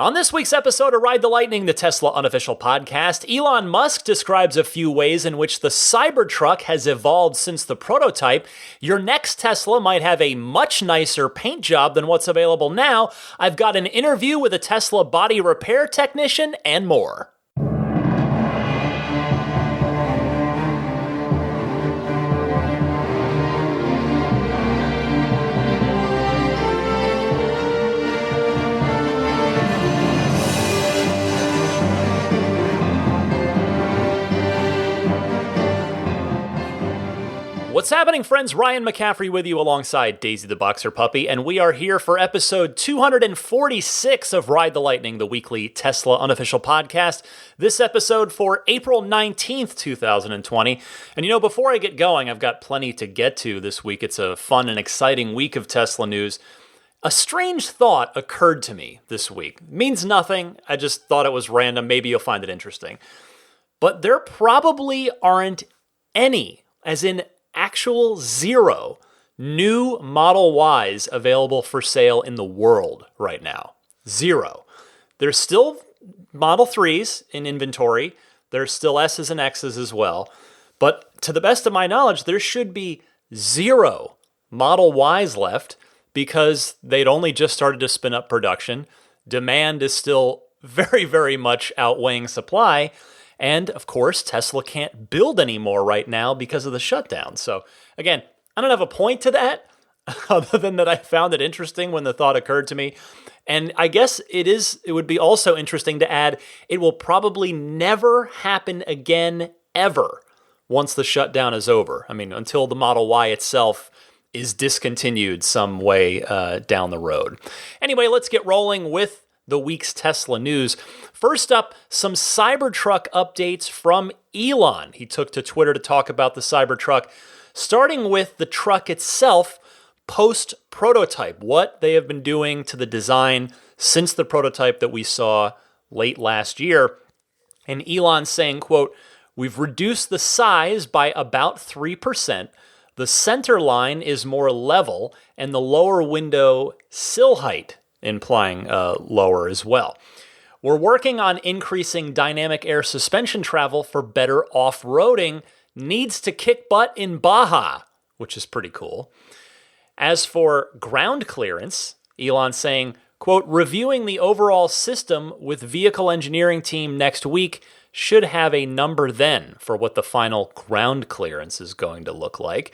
On this week's episode of Ride the Lightning, the Tesla unofficial podcast, Elon Musk describes a few ways in which the Cybertruck has evolved since the prototype. Your next Tesla might have a much nicer paint job than what's available now. I've got an interview with a Tesla body repair technician and more. What's happening, friends? Ryan McCaffrey with you alongside Daisy the Boxer Puppy, and we are here for episode 246 of Ride the Lightning, the weekly Tesla unofficial podcast. This episode for April 19th, 2020. And before I get going, I've got plenty to get to this week. It's a fun and exciting week of Tesla news. A strange thought occurred to me this week. It means nothing. I just thought it was random. Maybe you'll find it interesting. But there probably aren't any, as in actual zero, new Model Ys available for sale in the world right now. Zero. There's still Model 3s in inventory. There's still S's and X's as well. But to the best of my knowledge, there should be zero Model Ys left because they'd only just started to spin up production. Demand is still very, very much outweighing supply. And, of course, Tesla can't build anymore right now because of the shutdown. So, again, I don't have a point to that, other than that I found it interesting when the thought occurred to me. And I guess it would be also interesting to add, it will probably never happen again, ever, once the shutdown is over. I mean, until the Model Y itself is discontinued some way down the road. Anyway, let's get rolling with the week's Tesla news. First up, some Cybertruck updates from Elon. He took to Twitter to talk about the Cybertruck, starting with the truck itself post-prototype, what they have been doing to the design since the prototype that we saw late last year. And Elon saying, quote, "We've reduced the size by about 3%. The center line is more level, and the lower window sill height," implying lower as well. "We're working on increasing dynamic air suspension travel for better off-roading. Needs to kick butt in Baja," which is pretty cool. As for ground clearance, Elon saying, quote, "Reviewing the overall system with vehicle engineering team next week. Should have a number then for what the final ground clearance is going to look like."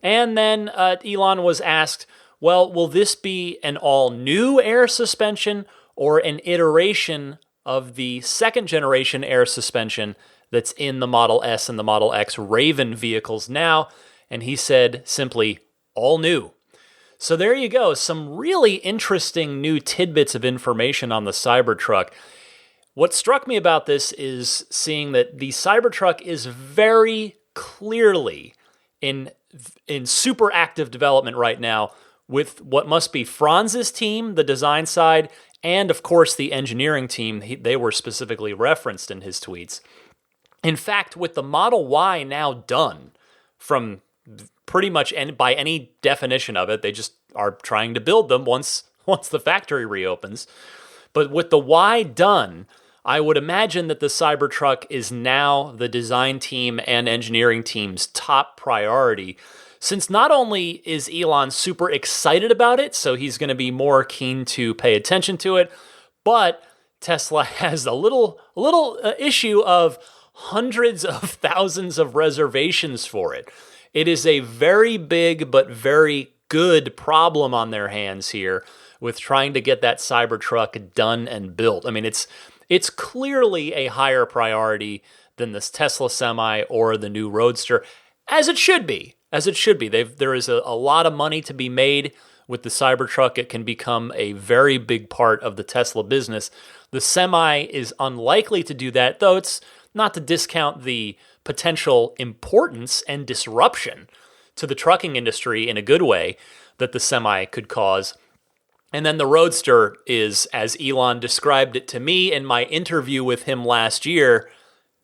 And then Elon was asked, well, will this be an all-new air suspension or an iteration of the second-generation air suspension that's in the Model S and the Model X Raven vehicles now? And he said simply, all new. So there you go, some really interesting new tidbits of information on the Cybertruck. What struck me about this is seeing that the Cybertruck is very clearly in super active development right now, with what must be Franz's team, the design side, and of course the engineering team. They were specifically referenced in his tweets. In fact, with the Model Y now done, from pretty much by any definition of it, they just are trying to build them once the factory reopens. But with the Y done, I would imagine that the Cybertruck is now the design team and engineering team's top priority, since not only is Elon super excited about it, so he's going to be more keen to pay attention to it, but Tesla has a little issue of hundreds of thousands of reservations for it. It is a very big but very good problem on their hands here with trying to get that Cybertruck done and built. I mean, it's clearly a higher priority than this Tesla Semi or the new Roadster, as it should be. There is a lot of money to be made with the Cybertruck. It can become a very big part of the Tesla business. The Semi is unlikely to do that, though it's not to discount the potential importance and disruption to the trucking industry in a good way that the Semi could cause. And then the Roadster is, as Elon described it to me in my interview with him last year,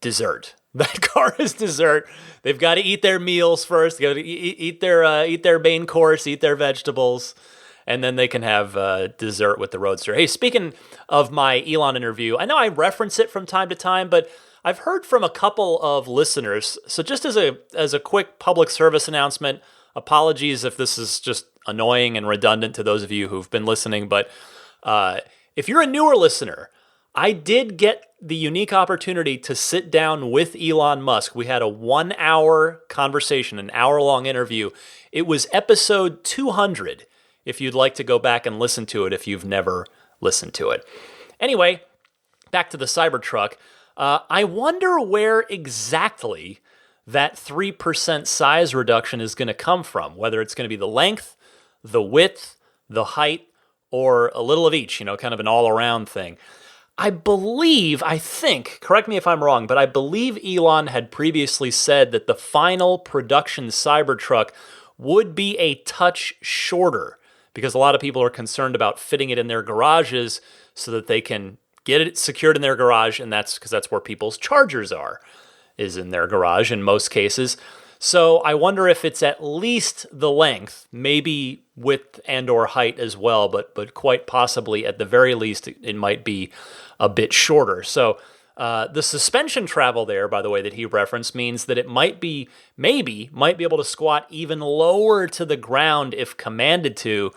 dessert. That car is dessert. They've got to eat their meals first. They got to eat their main course, eat their vegetables, and then they can have dessert with the Roadster. Hey, speaking of my Elon interview, I know I reference it from time to time, but I've heard from a couple of listeners. So just as a quick public service announcement, apologies if this is just annoying and redundant to those of you who've been listening, but if you're a newer listener, I did get the unique opportunity to sit down with Elon Musk. We had a 1-hour conversation, an hour-long interview. It was episode 200, if you'd like to go back and listen to it if you've never listened to it. Anyway, back to the Cybertruck. I wonder where exactly that 3% size reduction is going to come from, whether it's going to be the length, the width, the height, or a little of each, kind of an all-around thing. I think, correct me if I'm wrong, but I believe Elon had previously said that the final production Cybertruck would be a touch shorter because a lot of people are concerned about fitting it in their garages so that they can get it secured in their garage, and that's because that's where people's chargers are, is in their garage in most cases. So I wonder if it's at least the length, maybe width and or height as well, but quite possibly at the very least it might be a bit shorter. So the suspension travel there, by the way, that he referenced means that it might be able to squat even lower to the ground if commanded to,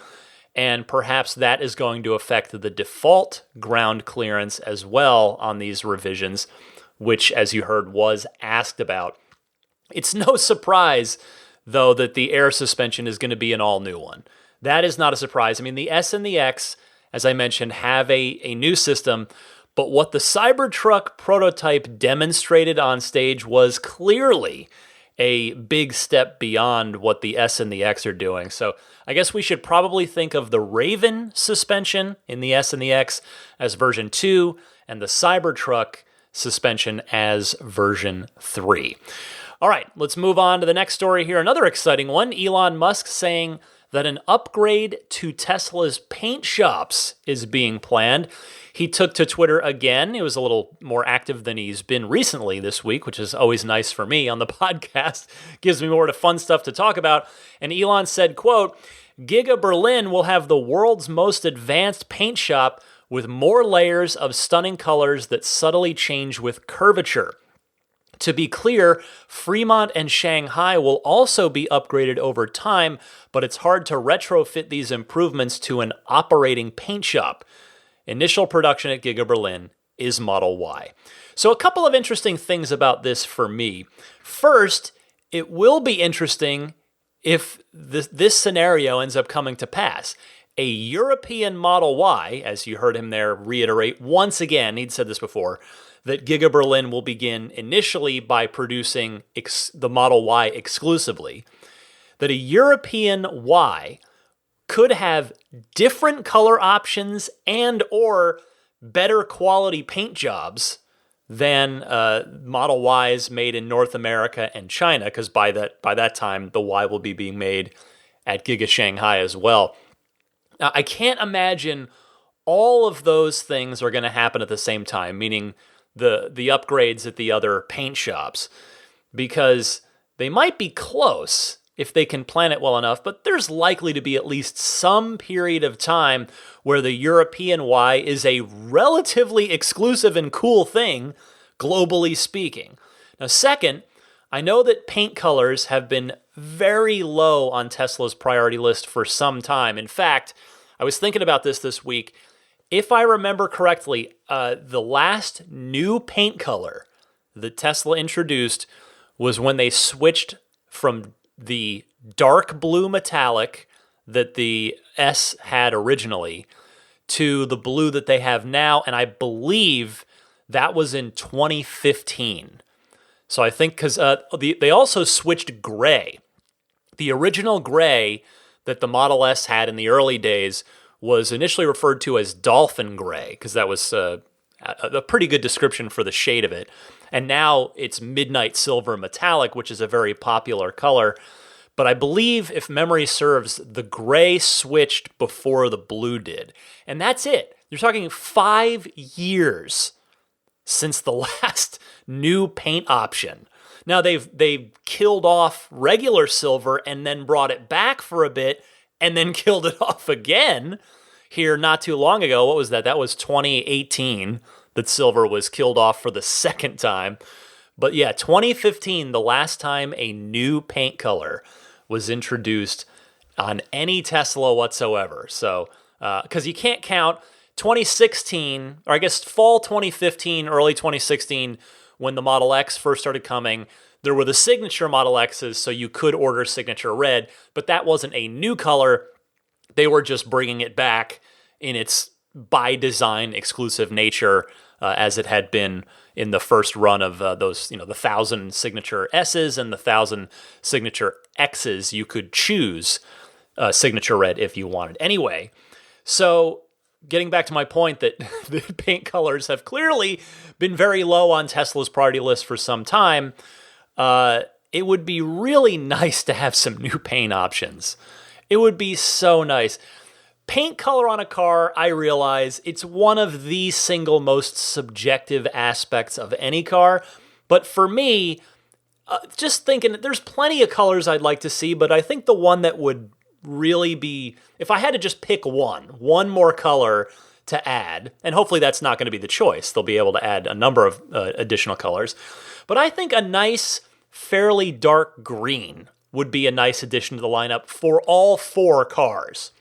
and perhaps that is going to affect the default ground clearance as well on these revisions, which, as you heard, was asked about. It's no surprise, though, that the air suspension is going to be an all-new one. That is not a surprise. I mean, the S and the X, as I mentioned, have a new system, but what the Cybertruck prototype demonstrated on stage was clearly a big step beyond what the S and the X are doing. So I guess we should probably think of the Raven suspension in the S and the X as version 2, and the Cybertruck suspension as version 3. All right, let's move on to the next story here. Another exciting one. Elon Musk saying that an upgrade to Tesla's paint shops is being planned. He took to Twitter again. He was a little more active than he's been recently this week, which is always nice for me on the podcast. Gives me more fun stuff to talk about. And Elon said, quote, "Giga Berlin will have the world's most advanced paint shop with more layers of stunning colors that subtly change with curvature. To be clear, Fremont and Shanghai will also be upgraded over time, but it's hard to retrofit these improvements to an operating paint shop. Initial production at Giga Berlin is Model Y." So a couple of interesting things about this for me. First, it will be interesting if this scenario ends up coming to pass. A European Model Y, as you heard him there reiterate once again, he'd said this before, that Giga Berlin will begin initially by producing the Model Y exclusively, that a European Y could have different color options and or better quality paint jobs than Model Ys made in North America and China, because by that time, the Y will be being made at Giga Shanghai as well. Now, I can't imagine all of those things are going to happen at the same time, meaning the upgrades at the other paint shops, because they might be close if they can plan it well enough, but there's likely to be at least some period of time where the European Y is a relatively exclusive and cool thing, globally speaking. Now, second, I know that paint colors have been very low on Tesla's priority list for some time. In fact, I was thinking about this week. If I remember correctly, the last new paint color that Tesla introduced was when they switched from the dark blue metallic that the S had originally to the blue that they have now, and I believe that was in 2015. So I think because they also switched gray. The original gray that the Model S had in the early days was initially referred to as dolphin gray, because that was a pretty good description for the shade of it. And now it's midnight silver metallic, which is a very popular color. But I believe, if memory serves, the gray switched before the blue did. And that's it. You're talking 5 years since the last new paint option. Now they've killed off regular silver and then brought it back for a bit and then killed it off again here not too long ago. What was that? That was 2018 that silver was killed off for the second time. But yeah, 2015, the last time a new paint color was introduced on any Tesla whatsoever. So, because you can't count 2016, or I guess fall 2015, early 2016, when the Model X first started coming, there were the signature Model X's, so you could order signature red, but that wasn't a new color. They were just bringing it back in its by design exclusive nature, as it had been in the first run of those, the 1,000 signature S's and the 1,000 signature X's. You could choose signature red if you wanted. Anyway, so getting back to my point that the paint colors have clearly been very low on Tesla's priority list for some time, it would be really nice to have some new paint options. It would be so nice. Paint color on a car, I realize, it's one of the single most subjective aspects of any car. But for me, just thinking, there's plenty of colors I'd like to see, but I think the one that would really be, if I had to just pick one more color to add, and hopefully that's not going to be the choice. They'll be able to add a number of additional colors. But I think a nice, fairly dark green would be a nice addition to the lineup for all four cars.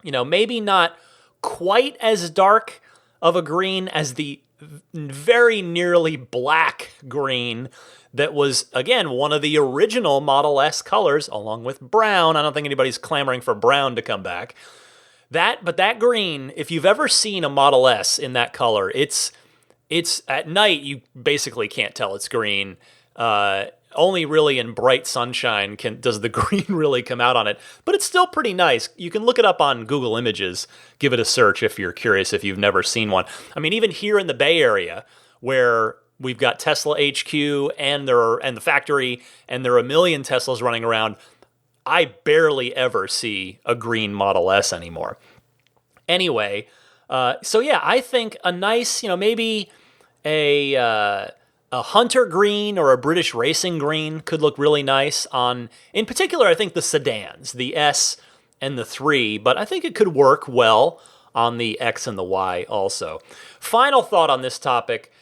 Maybe not quite as dark of a green as the very nearly black green that was, again, one of the original Model S colors, along with brown. I don't think anybody's clamoring for brown to come back. But that green, if you've ever seen a Model S in that color, it's at night, you basically can't tell it's green. Only really in bright sunshine does the green really come out on it. But it's still pretty nice. You can look it up on Google Images. Give it a search if you're curious, if you've never seen one. I mean, even here in the Bay Area, where we've got Tesla HQ and the factory, and there are a million Teslas running around, I barely ever see a green Model S anymore. Anyway, so yeah, I think a nice, maybe a hunter green or a British racing green could look really nice on, in particular, I think the sedans, the S and the 3, but I think it could work well on the X and the Y also. Final thought on this topic,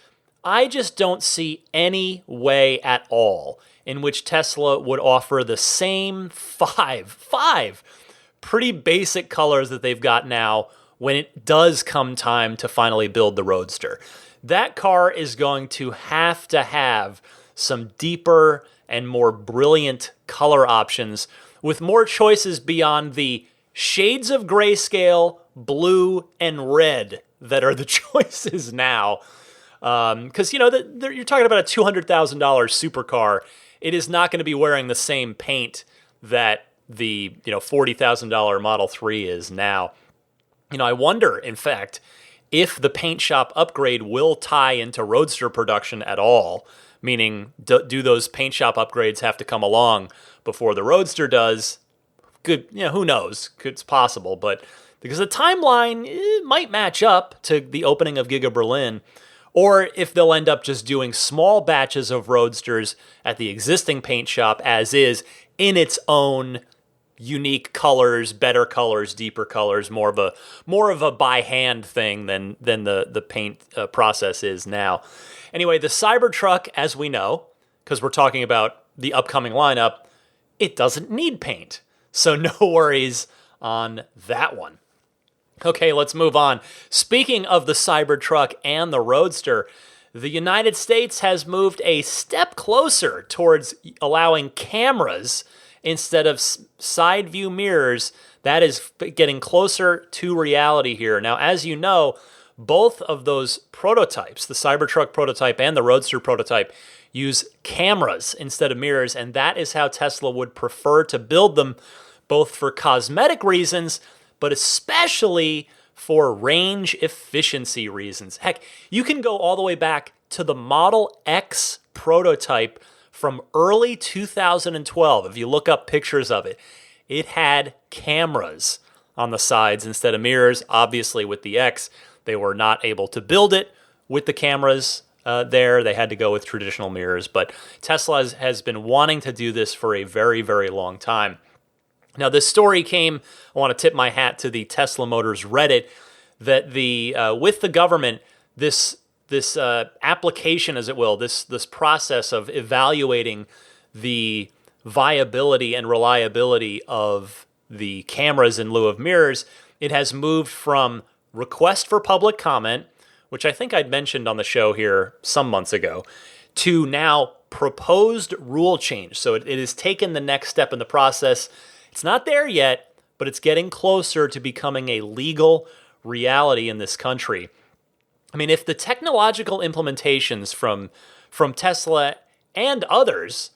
I just don't see any way at all in which Tesla would offer the same five pretty basic colors that they've got now when it does come time to finally build the Roadster. That car is going to have some deeper and more brilliant color options with more choices beyond the shades of grayscale, blue, and red that are the choices now. Because, you're talking about a $200,000 supercar. It is not going to be wearing the same paint that the, $40,000 Model 3 is now. I wonder, in fact, if the paint shop upgrade will tie into Roadster production at all, meaning do those paint shop upgrades have to come along before the Roadster does? Good, who knows? It's possible, but because the timeline might match up to the opening of Giga Berlin, or if they'll end up just doing small batches of Roadsters at the existing paint shop as is in its own unique colors, better colors, deeper colors, more of a by hand thing than the paint process is now. Anyway, the Cybertruck, as we know, because we're talking about the upcoming lineup, it doesn't need paint. So no worries on that one. Okay, let's move on. Speaking of the Cybertruck and the Roadster, the United States has moved a step closer towards allowing cameras instead of side view mirrors. That is getting closer to reality here. Now, as you know, both of those prototypes, the Cybertruck prototype and the Roadster prototype, use cameras instead of mirrors, and that is how Tesla would prefer to build them, both for cosmetic reasons, but especially for range efficiency reasons. Heck, you can go all the way back to the Model X prototype from early 2012. If you look up pictures of it, it had cameras on the sides instead of mirrors. Obviously, with the X, they were not able to build it with the cameras there. They had to go with traditional mirrors, but Tesla has been wanting to do this for a very, very long time. Now, this story came, I want to tip my hat to the Tesla Motors Reddit, that with the government, this application, as it will, this process of evaluating the viability and reliability of the cameras in lieu of mirrors, it has moved from request for public comment, which I think I'd mentioned on the show here some months ago, to now proposed rule change. So it has taken the next step in the process. It's not there yet, but it's getting closer to becoming a legal reality in this country. I mean, if the technological implementations from Tesla and others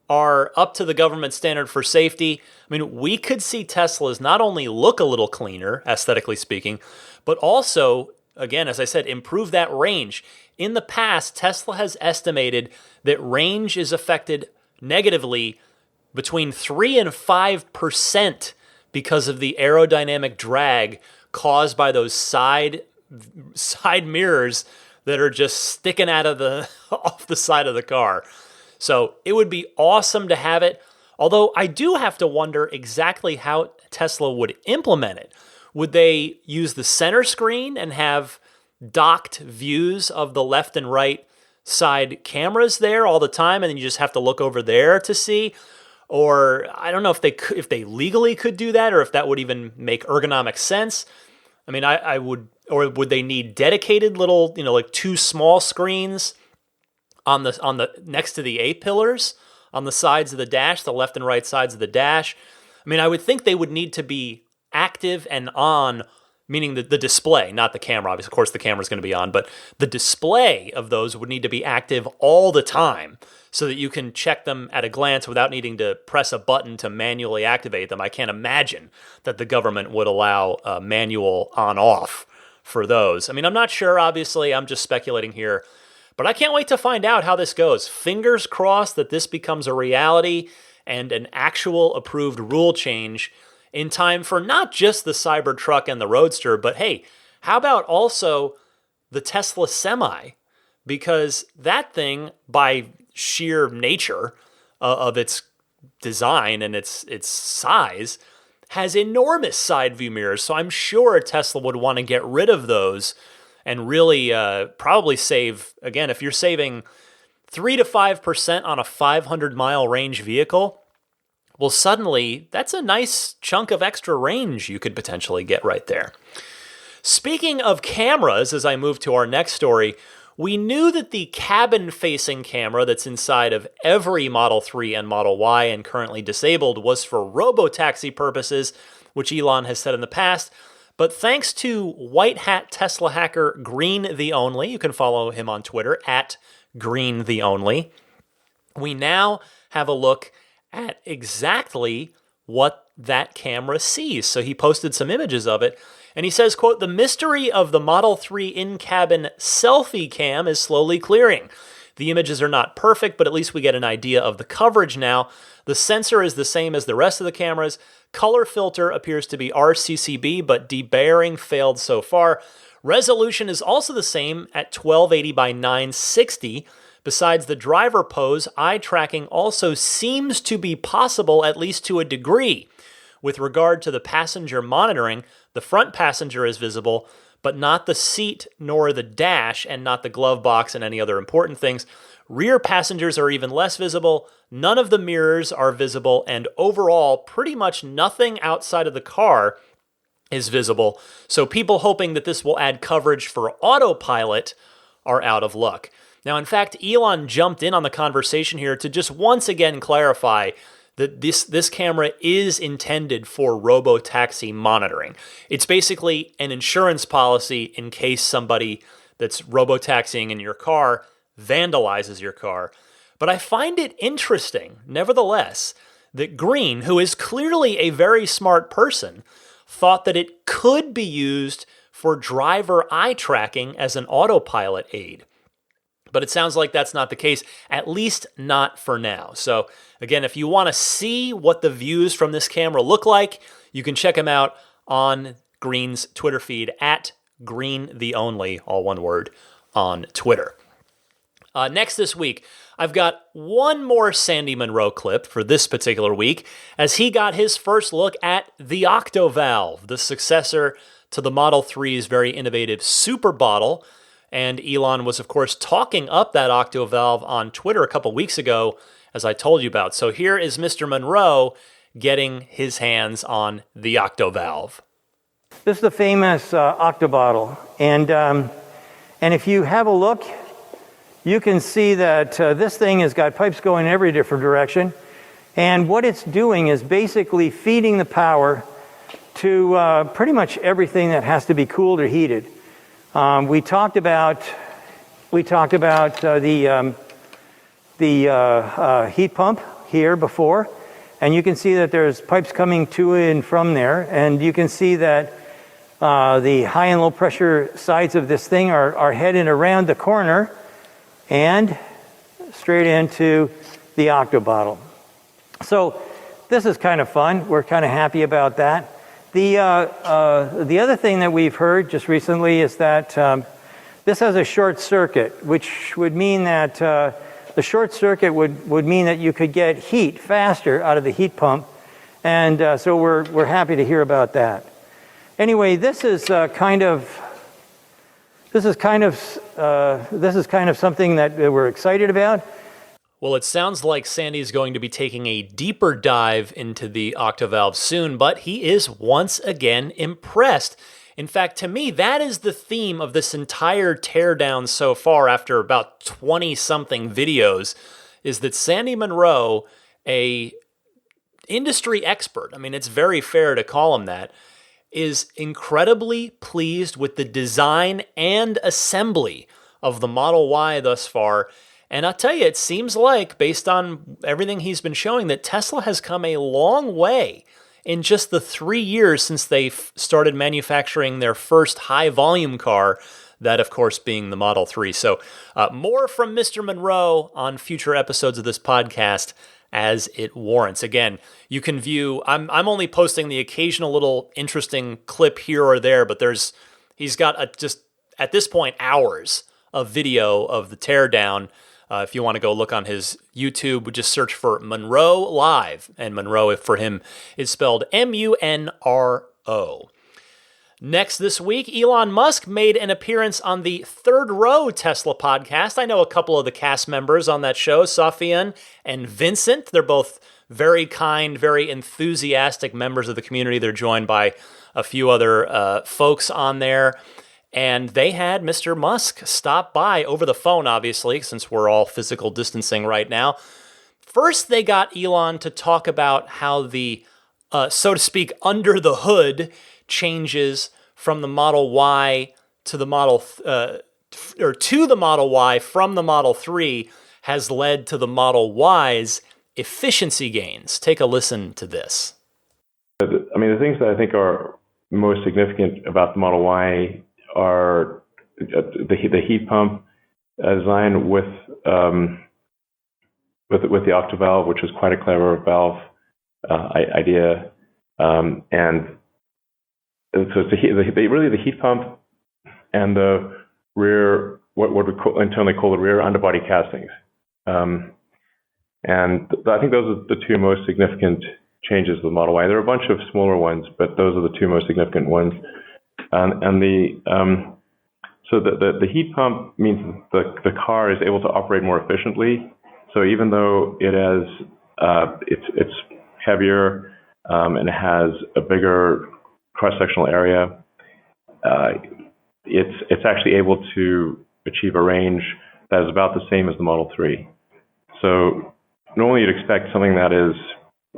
are up to the government standard for safety, I mean, we could see Teslas not only look a little cleaner, aesthetically speaking, but also, again, as I said, improve that range. In the past, Tesla has estimated that range is affected negatively between 3 and 5% because of the aerodynamic drag caused by those side mirrors that are just sticking out of off the side of the car. So it would be awesome to have it, although I do have to wonder exactly how Tesla would implement it. Would they use the center screen and have docked views of the left and right side cameras there all the time, and then you just have to look over there to see? Or I don't know if they legally could do that, or if that would even make ergonomic sense. I mean, I would, or would they need dedicated little, like two small screens on the next to the A-pillars on the sides of the dash, the left and right sides of the dash? I mean, I would think they would need to be active and on, meaning the display, not the camera. Obviously, of course, the camera's going to be on, but the display of those would need to be active all the time so that you can check them at a glance without needing to press a button to manually activate them. I can't imagine that the government would allow a manual on-off for those. I mean, I'm not sure, obviously. I'm just speculating here. But I can't wait to find out how this goes. Fingers crossed that this becomes a reality and an actual approved rule change in time for not just the Cybertruck and the Roadster, but hey, how about also the Tesla Semi? Because that thing, by sheer nature of its design and its size, has enormous side view mirrors. So I'm sure Tesla would want to get rid of those and really probably save, again, if you're saving 3 to 5% on a 500-mile range vehicle, well, suddenly that's a nice chunk of extra range you could potentially get right there. Speaking of cameras, as I move to our next story, we knew that the cabin-facing camera that's inside of every Model 3 and Model Y and currently disabled was for robotaxi purposes, which Elon has said in the past. But thanks to white hat Tesla hacker Green the Only, you can follow him on Twitter at Green the Only, we now have a look at exactly what that camera sees. So he posted some images of it, and he says, quote, "The mystery of the Model 3 in-cabin selfie cam is slowly clearing. The images are not perfect, but at least we get an idea of the coverage now. The sensor is the same as the rest of the cameras. Color filter appears to be RCCB, but debayering failed so far. Resolution is also the same at 1280 by 960. Besides the driver pose, eye tracking also seems to be possible, at least to a degree. With regard to the passenger monitoring, the front passenger is visible, but not the seat nor the dash, and not the glove box and any other important things. Rear passengers are even less visible. None of the mirrors are visible, and overall, pretty much nothing outside of the car is visible. So people hoping that this will add coverage for Autopilot are out of luck." Now, in fact, Elon jumped in on the conversation here to just once again clarify that this camera is intended for robotaxi monitoring. It's basically an insurance policy in case somebody that's robotaxiing in your car vandalizes your car. But I find it interesting, nevertheless, that Green, who is clearly a very smart person, thought that it could be used for driver eye tracking as an autopilot aid. But it sounds like that's not the case, at least not for now. So again, if you want to see what the views from this camera look like, you can check him out on Green's Twitter feed at Green the Only, all one word, on Twitter. Next this week, I've got one more Sandy Munro clip for this particular week, as he got his first look at the Octovalve, the successor to the Model 3's very innovative Super Bottle. And Elon was, of course, talking up that Octovalve on Twitter a couple weeks ago, as I told you about. So here is Mr. Munro getting his hands on the Octovalve. This is the famous Octobottle, and if you have a look, you can see that this thing has got pipes going in every different direction, and what it's doing is basically feeding the power to pretty much everything that has to be cooled or heated. We talked about the heat pump here before, and you can see that there's pipes coming to and from there, and you can see that the high and low pressure sides of this thing are heading around the corner and straight into the Octobottle. So this is kind of fun. We're kind of happy about that. The other thing that we've heard just recently is that this has a short circuit, which would mean that the short circuit would mean that you could get heat faster out of the heat pump, and so we're happy to hear about that. Anyway, this is kind of something that we're excited about. Well, it sounds like Sandy's going to be taking a deeper dive into the Octovalve soon, but he is once again impressed. In fact, to me, that is the theme of this entire teardown so far after about 20-something videos, is that Sandy Munro, a industry expert, I mean, it's very fair to call him that, is incredibly pleased with the design and assembly of the Model Y thus far. And I'll tell you, it seems like, based on everything he's been showing, that Tesla has come a long way in just the 3 years since they started manufacturing their first high-volume car, that, of course, being the Model 3. So more from Mr. Munro on future episodes of this podcast as it warrants. Again, you can view, I'm only posting the occasional little interesting clip here or there, but he's got just, at this point, hours of video of the teardown. If you want to go look on his YouTube, just search for Munro Live, and Munro for him is spelled M-U-N-R-O. Next this week, Elon Musk made an appearance on the Third Row Tesla podcast. I know a couple of the cast members on that show, Safian and Vincent. They're both very kind, very enthusiastic members of the community. They're joined by a few other folks on there. And they had Mr. Musk stop by over the phone, obviously, since we're all physical distancing right now. First, they got Elon to talk about how the, so to speak, under the hood changes from the Model Y to the Model, or to the Model Y from the Model 3 has led to the Model Y's efficiency gains. Take a listen to this. I mean, the things that I think are most significant about the Model Y are the heat pump design with the Octovalve, which is quite a clever valve idea, and so it's really the heat pump and the rear, what we internally call the rear underbody castings, and I think those are the two most significant changes to the Model Y. There are a bunch of smaller ones, but those are the two most significant ones. And the heat pump means the car is able to operate more efficiently. So even though it has it's heavier and it has a bigger cross-sectional area, it's actually able to achieve a range that is about the same as the Model 3. So normally you'd expect something that is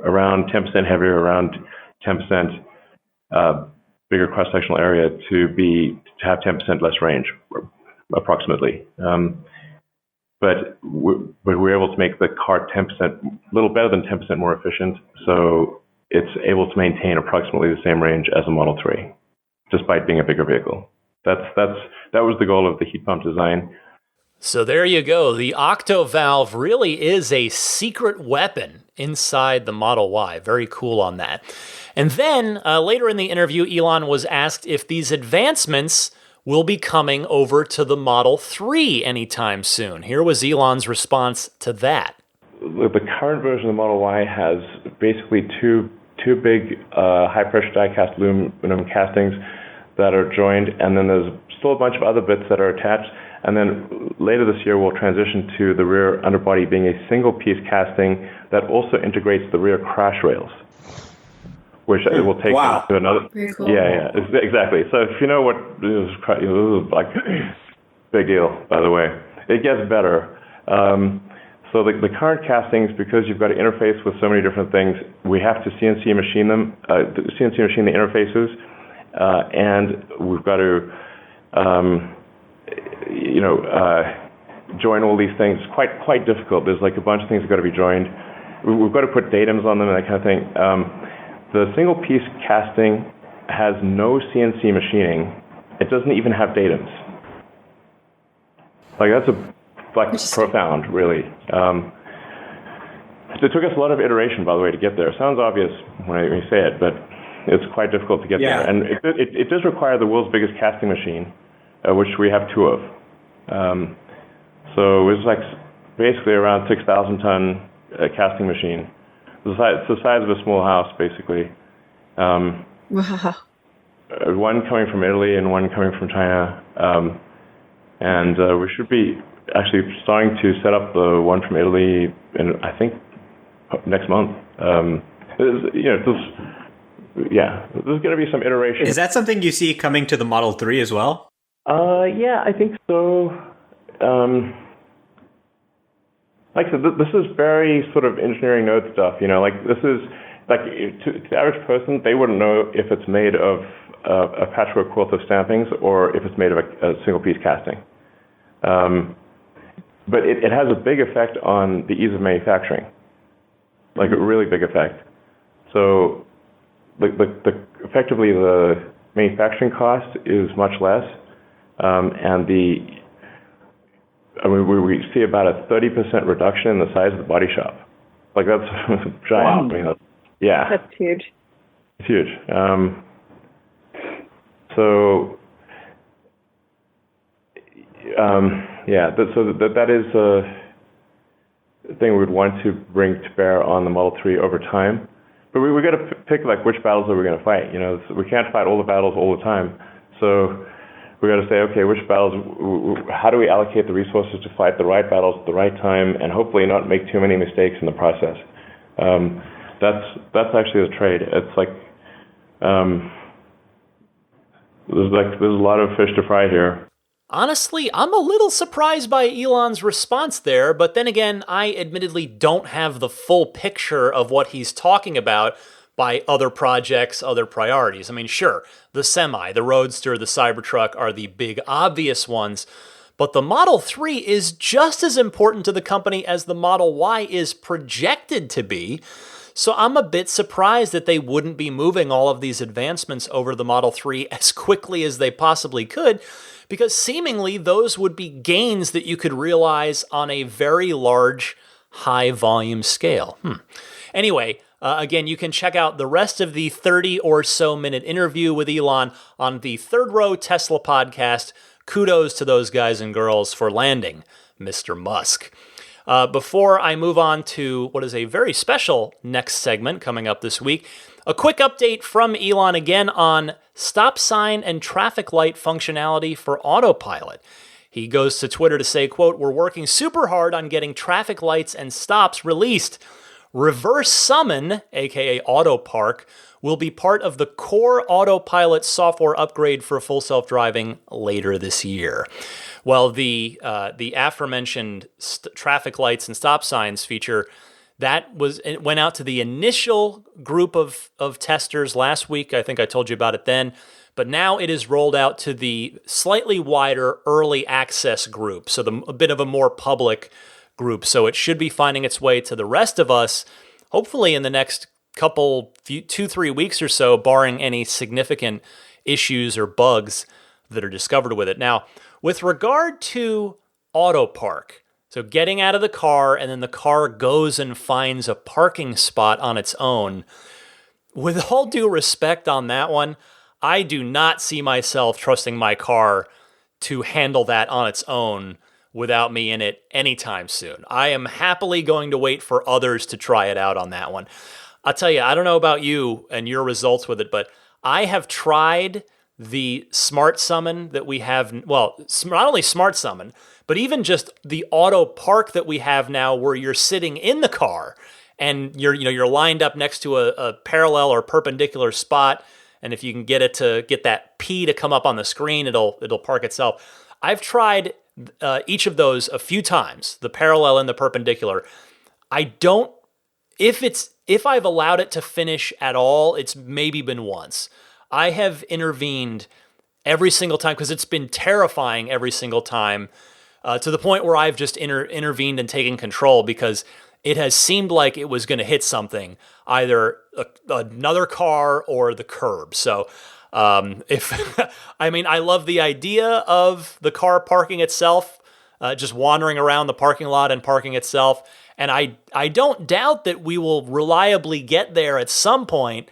around 10% heavier, around 10% bigger cross-sectional area to have 10% less range, approximately. But we're able to make the car 10%, a little better than 10% more efficient, so it's able to maintain approximately the same range as a Model 3, despite being a bigger vehicle. That was the goal of the heat pump design. So there you go. The Octovalve really is a secret weapon inside the Model Y. Very cool on that. And then later in the interview, Elon was asked if these advancements will be coming over to the Model 3 anytime soon. Here was Elon's response to that. The current version of the Model Y has basically two big high-pressure die-cast aluminum castings that are joined, and then there's still a bunch of other bits that are attached. And then later this year, we'll transition to the rear underbody being a single-piece casting that also integrates the rear crash rails, which it will take to another. Very cool. Yeah, exactly. So if you know what this is like, big deal, by the way. It gets better. So the current castings, because you've got to interface with so many different things, we have to CNC machine them, CNC machine the interfaces, and we've got to, join all these things. It's quite difficult. There's like a bunch of things that got to be joined. We've got to put datums on them and that kind of thing. The single piece casting has no CNC machining. It doesn't even have datums. Like that's profound, really. It took us a lot of iteration, by the way, to get there. It sounds obvious when you say it, but it's quite difficult to get there. And it does require the world's biggest casting machine, which we have two of. So it was like basically around 6,000 ton casting machine. It's the size of a small house, basically. Wow. One coming from Italy and one coming from China. And we should be actually starting to set up the one from Italy in, I think, next month. There's going to be some iteration. Is that something you see coming to the Model 3 as well? Yeah, I think so. Like I said, this is very sort of engineering node stuff. Like this is like to the average person, they wouldn't know if it's made of a patchwork quilt of stampings or if it's made of a single piece casting. But it has a big effect on the ease of manufacturing, like a really big effect. So, effectively the manufacturing cost is much less, and we see about a 30% reduction in the size of the body shop. Like that's giant. Wow. Yeah, That's huge. it's huge. So that is a thing we would want to bring to bear on the Model 3 over time. But we got to pick like which battles are we going to fight. So we can't fight all the battles all the time. So we got to say, okay, which battles? How do we allocate the resources to fight the right battles at the right time, and hopefully not make too many mistakes in the process? That's actually the trade. It's like there's a lot of fish to fry here. Honestly, I'm a little surprised by Elon's response there, but then again, I admittedly don't have the full picture of what he's talking about by other projects, other priorities. I mean, sure, the Semi, the Roadster, the Cybertruck are the big obvious ones, but the Model 3 is just as important to the company as the Model Y is projected to be. So I'm a bit surprised that they wouldn't be moving all of these advancements over to the Model 3 as quickly as they possibly could, because seemingly those would be gains that you could realize on a very large, high-volume scale. Anyway, again, you can check out the rest of the 30 or so minute interview with Elon on the Third Row Tesla podcast. Kudos to those guys and girls for landing Mr. Musk. Before I move on to what is a very special next segment coming up this week, a quick update from Elon again on stop sign and traffic light functionality for Autopilot. He goes to Twitter to say, quote, "We're working super hard on getting traffic lights and stops released. Reverse summon, aka Auto Park, will be part of the core Autopilot software upgrade for full self-driving later this year." Well, the aforementioned traffic lights and stop signs feature, it went out to the initial group of testers last week. I think I told you about it then. But now it is rolled out to the slightly wider early access group, so a bit of a more public group. So it should be finding its way to the rest of us, hopefully in the next 2-3 weeks or so, barring any significant issues or bugs that are discovered with it. Now, with regard to Auto Park, so getting out of the car and then the car goes and finds a parking spot on its own, with all due respect on that one, I do not see myself trusting my car to handle that on its own without me in it anytime soon. I am happily going to wait for others to try it out on that one. I'll tell you, I don't know about you and your results with it, but I have tried the smart summon that we have. Well, not only smart summon, but even just the auto park that we have now, where you're sitting in the car and you're lined up next to a parallel or perpendicular spot. And if you can get it to get that P to come up on the screen, it'll park itself. I've tried each of those a few times, the parallel and the perpendicular. If I've allowed it to finish at all, it's maybe been once. I have intervened every single time because it's been terrifying every single time, to the point where I've just intervened and taken control because it has seemed like it was going to hit something, either another car or the curb. So I love the idea of the car parking itself, just wandering around the parking lot and parking itself. And I don't doubt that we will reliably get there at some point,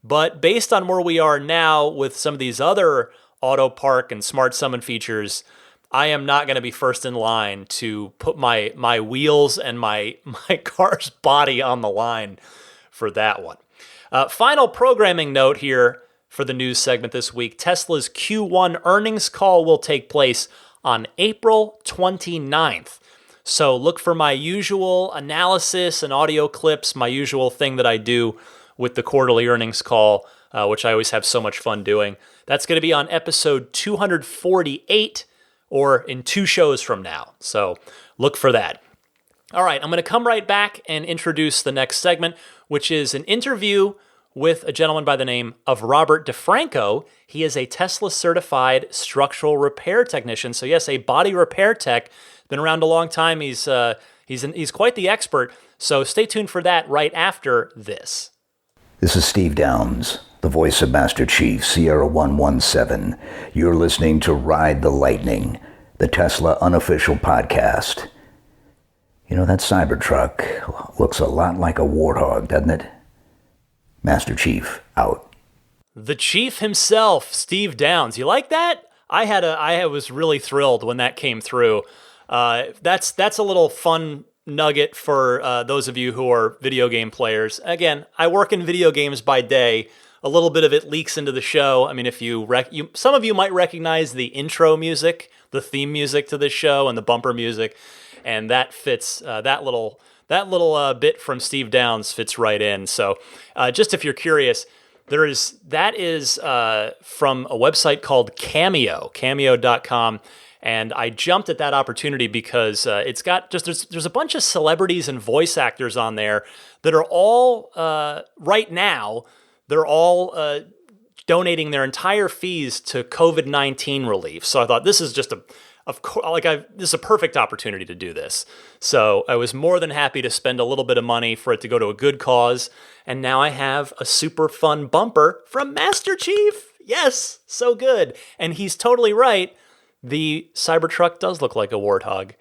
but based on where we are now with some of these other auto park and smart summon features, I am not going to be first in line to put my wheels and my car's body on the line for that one. Final programming note here for the news segment this week. Tesla's Q1 earnings call will take place on April 29th. So look for my usual analysis and audio clips, my usual thing that I do with the quarterly earnings call, which I always have so much fun doing. That's going to be on episode 248, or in 2 shows from now. So look for that. All right, I'm going to come right back and introduce the next segment, which is an interview with a gentleman by the name of Robert DeFranco. He is a Tesla certified structural repair technician. So yes, a body repair tech. Been around a long time. He's quite the expert. So stay tuned for that right after this. This is Steve Downs, the voice of Master Chief, Sierra 117. You're listening to Ride the Lightning, the Tesla unofficial podcast. You know, that Cybertruck looks a lot like a warthog, doesn't it? Master Chief, out. The Chief himself, Steve Downs. You like that? I was really thrilled when that came through. That's a little fun nugget for those of you who are video game players. Again, I work in video games by day. A little bit of it leaks into the show. I mean, if some of you might recognize the intro music, the theme music to this show, and the bumper music, and that fits that little bit from Steve Downs fits right in. So, just if you're curious, that is from a website called Cameo, cameo.com. And I jumped at that opportunity because it's got there's a bunch of celebrities and voice actors on there that are all right now. They're all donating their entire fees to COVID-19 relief. So I thought this is just this is a perfect opportunity to do this. So I was more than happy to spend a little bit of money for it to go to a good cause. And now I have a super fun bumper from Master Chief. Yes, so good. And he's totally right. The Cybertruck does look like a warthog.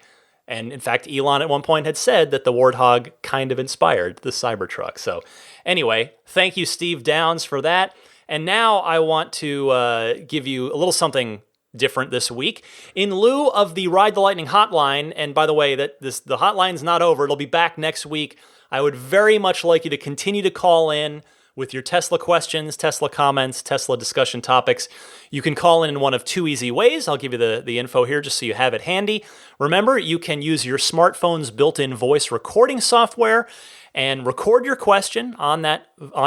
And in fact, Elon at one point had said that the warthog kind of inspired the Cybertruck. So anyway, thank you, Steve Downs, for that. And now I want to give you a little something different this week. In lieu of the Ride the Lightning hotline, and by the way, the hotline's not over. It'll be back next week. I would very much like you to continue to call in with your Tesla questions, Tesla comments, Tesla discussion topics. You can call in one of 2 easy ways. I'll give you the info here just so you have it handy. Remember, you can use your smartphone's built-in voice recording software and record your question on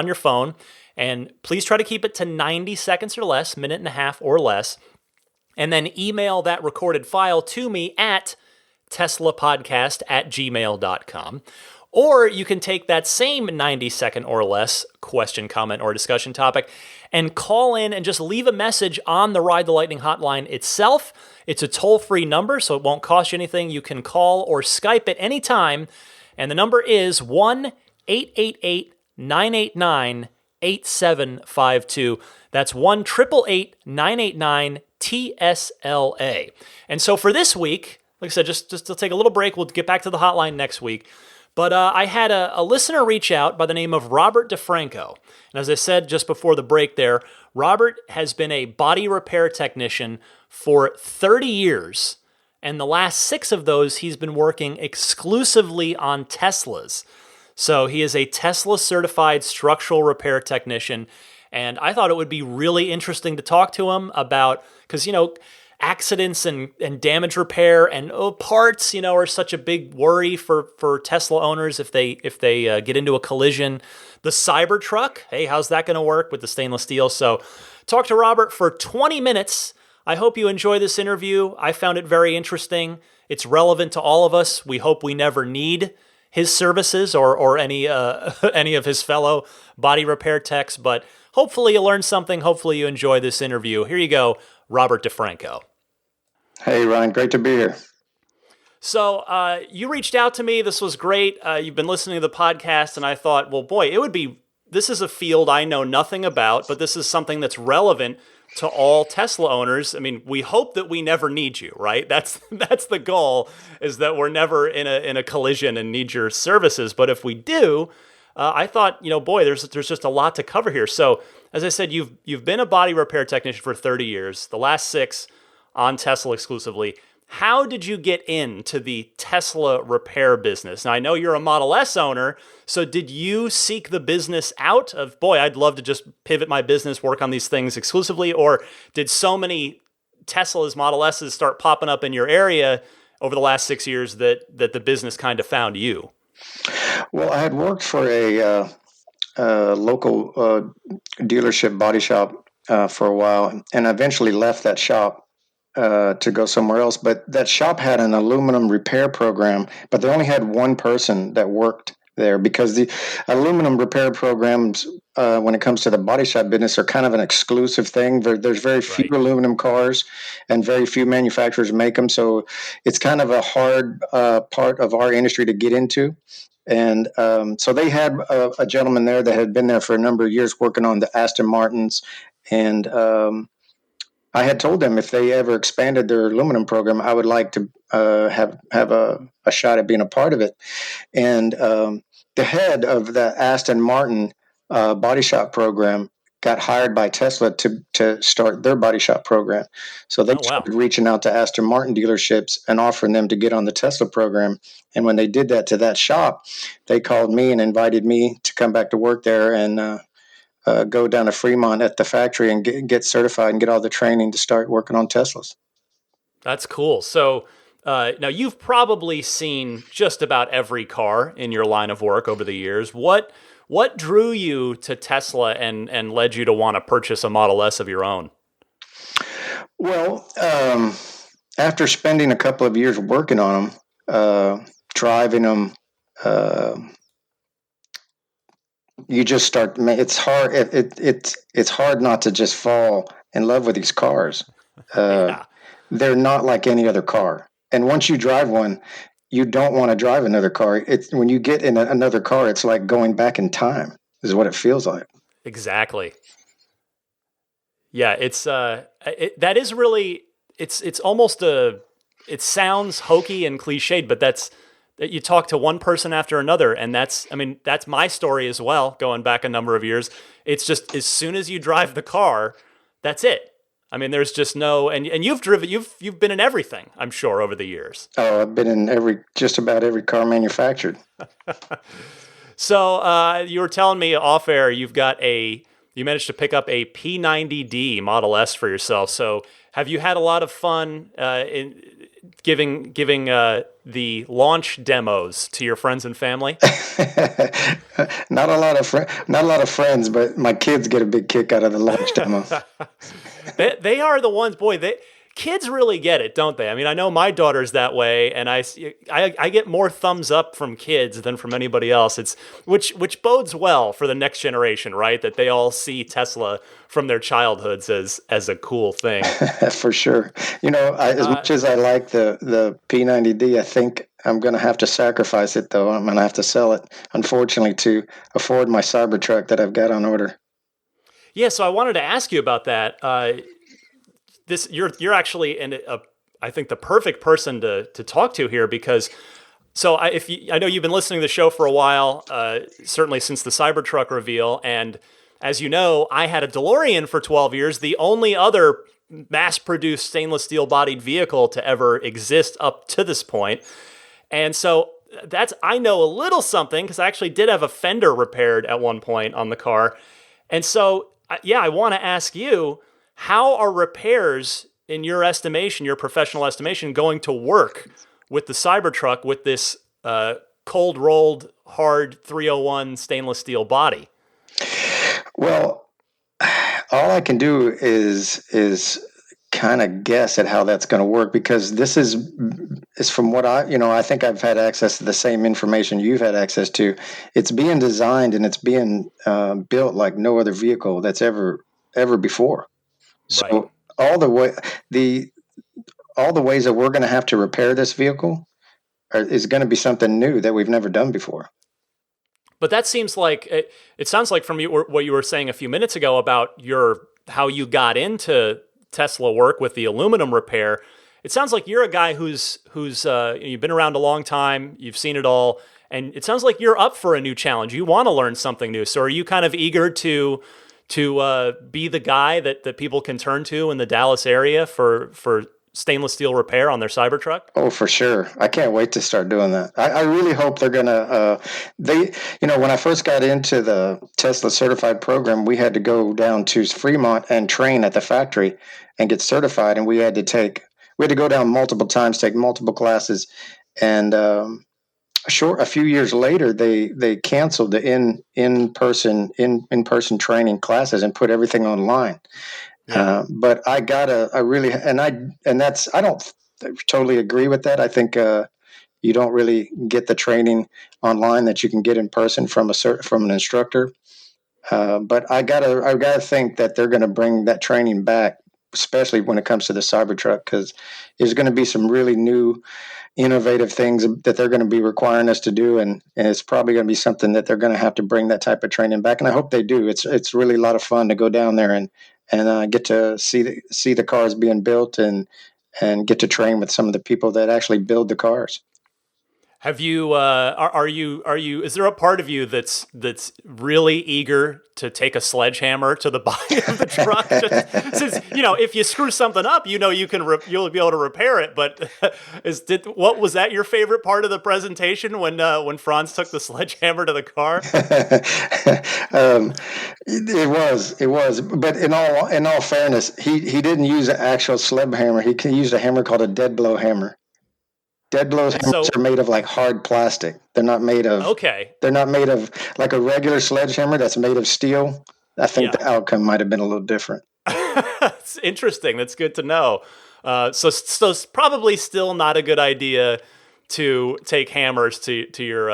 your phone. And please try to keep it to 90 seconds or less, minute and a half or less. And then email that recorded file to me at teslapodcast@gmail.com. Or you can take that same 90-second or less question, comment, or discussion topic and call in and just leave a message on the Ride the Lightning hotline itself. It's a toll-free number, so it won't cost you anything. You can call or Skype at any time, and the number is 1-888-989-8752. That's 1-888-989-TSLA. And so for this week, like I said, just to take a little break, we'll get back to the hotline next week. But I had a listener reach out by the name of Robert DeFranco. And as I said just before the break there, Robert has been a body repair technician for 30 years. And the last 6 of those, he's been working exclusively on Teslas. So he is a Tesla certified structural repair technician. And I thought it would be really interesting to talk to him about, because, accidents and damage repair and parts, are such a big worry for Tesla owners if they get into a collision. The Cybertruck, hey, how's that going to work with the stainless steel? So talk to Robert for 20 minutes. I hope you enjoy this interview. I found it very interesting. It's relevant to all of us. We hope we never need his services or any of his fellow body repair techs, but hopefully you learned something. Hopefully you enjoy this interview. Here you go, Robert DeFranco. Hey, Ryan, great to be here. So you reached out to me. This was great. You've been listening to the podcast, and I thought, well, boy, this is a field I know nothing about, but this is something that's relevant to all Tesla owners. I mean, we hope that we never need you, right? That's the goal, is that we're never in a collision and need your services. But if we do, I thought, boy, there's just a lot to cover here. So as I said, you've been a body repair technician for 30 years, the last 6 on Tesla exclusively. How did you get into the Tesla repair business? Now, I know you're a Model S owner, so did you seek the business out of, boy, I'd love to just pivot my business, work on these things exclusively, or did so many Teslas, Model S's start popping up in your area over the last 6 years that the business kind of found you? Well, I had worked for a local dealership body shop for a while, and I eventually left that shop to go somewhere else. But that shop had an aluminum repair program, but they only had one person that worked there, because the aluminum repair programs, when it comes to the body shop business, are kind of an exclusive thing. There's very few aluminum cars, and very few manufacturers make them. So it's kind of a hard part of our industry to get into. And so they had a gentleman there that had been there for a number of years working on the Aston Martins. And I had told them if they ever expanded their aluminum program, I would like to have a shot at being a part of it. And the head of the Aston Martin body shop program got hired by Tesla to start their body shop program. So they started reaching out to Aston Martin dealerships and offering them to get on the Tesla program. And when they did that to that shop, they called me and invited me to come back to work there and go down to Fremont at the factory and get certified and get all the training to start working on Teslas. That's cool. So now you've probably seen just about every car in your line of work over the years. What drew you to Tesla and led you to want to purchase a Model S of your own? Well, after spending a couple of years working on them, driving them, you just start. It's hard. It's hard not to just fall in love with these cars. They're not like any other car. And once you drive one, you don't want to drive another car. It's when you get in another car, it's like going back in time. Is what it feels like. Exactly. Yeah, it's that is really it's almost it sounds hokey and cliched, but that's. You talk to one person after another, and that's my story as well, going back a number of years. It's just, as soon as you drive the car, that's it. I mean, there's just no, and you've been in everything, I'm sure, over the years. Oh, I've been in just about every car manufactured. So you were telling me off air, you managed to pick up a P90D Model S for yourself. So have you had a lot of fun in giving the launch demos to your friends and family? Not a lot of friends, but my kids get a big kick out of the launch demos. They are the ones, boy. Kids really get it, don't they? I mean, I know my daughter's that way, and I get more thumbs up from kids than from anybody else. It's which bodes well for the next generation, right? That they all see Tesla from their childhoods as a cool thing. For sure. As much as I like the P90D, I think I'm going to have to sacrifice it, though. I'm going to have to sell it, unfortunately, to afford my Cybertruck that I've got on order. Yeah, so I wanted to ask you about that. You're actually I think the perfect person to talk to here, because So I know you've been listening to the show for a while, certainly since the Cybertruck reveal, and as you know, I had a DeLorean for 12 years, the only other mass-produced stainless steel-bodied vehicle to ever exist up to this point. And so I know a little something because I actually did have a fender repaired at one point on the car. And so, I want to ask you, how are repairs, in your estimation, your professional estimation, going to work with the Cybertruck with this cold-rolled, hard 301 stainless steel body? Well, all I can do is kind of guess at how that's going to work, because this is from what I think I've had access to the same information you've had access to. It's being designed and it's being built like no other vehicle that's ever before. So Right. all the ways that we're going to have to repair this vehicle is going to be something new that we've never done before. But that seems like it sounds like from what you were saying a few minutes ago about how you got into Tesla work with the aluminum repair. It sounds like you're a guy who's you've been around a long time, you've seen it all, and it sounds like you're up for a new challenge. You want to learn something new. So are you kind of eager to be the guy that people can turn to in the Dallas area for stainless steel repair on their Cybertruck? Oh, for sure. I can't wait to start doing that. I really hope they're going to, when I first got into the Tesla certified program, we had to go down to Fremont and train at the factory and get certified. And we had to go down multiple times, take multiple classes. And a few years later, they canceled the in-person training classes and put everything online. Yeah. But I don't totally agree with that. I think you don't really get the training online that you can get in person from an instructor. But I gotta think that they're going to bring that training back, especially when it comes to the Cybertruck, because there's going to be some really new, innovative things that they're going to be requiring us to do, and it's probably going to be something that they're going to have to bring that type of training back. And I hope they do. It's really a lot of fun to go down there and get to see the cars being built and get to train with some of the people that actually build the cars. Have you? Are you? Is there a part of you that's really eager to take a sledgehammer to the body of the truck? Just, since if you screw something up, you can you'll be able to repair it. But what was that your favorite part of the presentation when Franz took the sledgehammer to the car? It was. But in all fairness, he didn't use an actual sledgehammer. He used a hammer called a dead blow hammer. Dead blows hammers are made of like hard plastic. They're not made of. Okay. They're not made of like a regular sledgehammer that's made of steel. I think the outcome might have been a little different. It's interesting. That's good to know. So it's probably still not a good idea to take hammers to your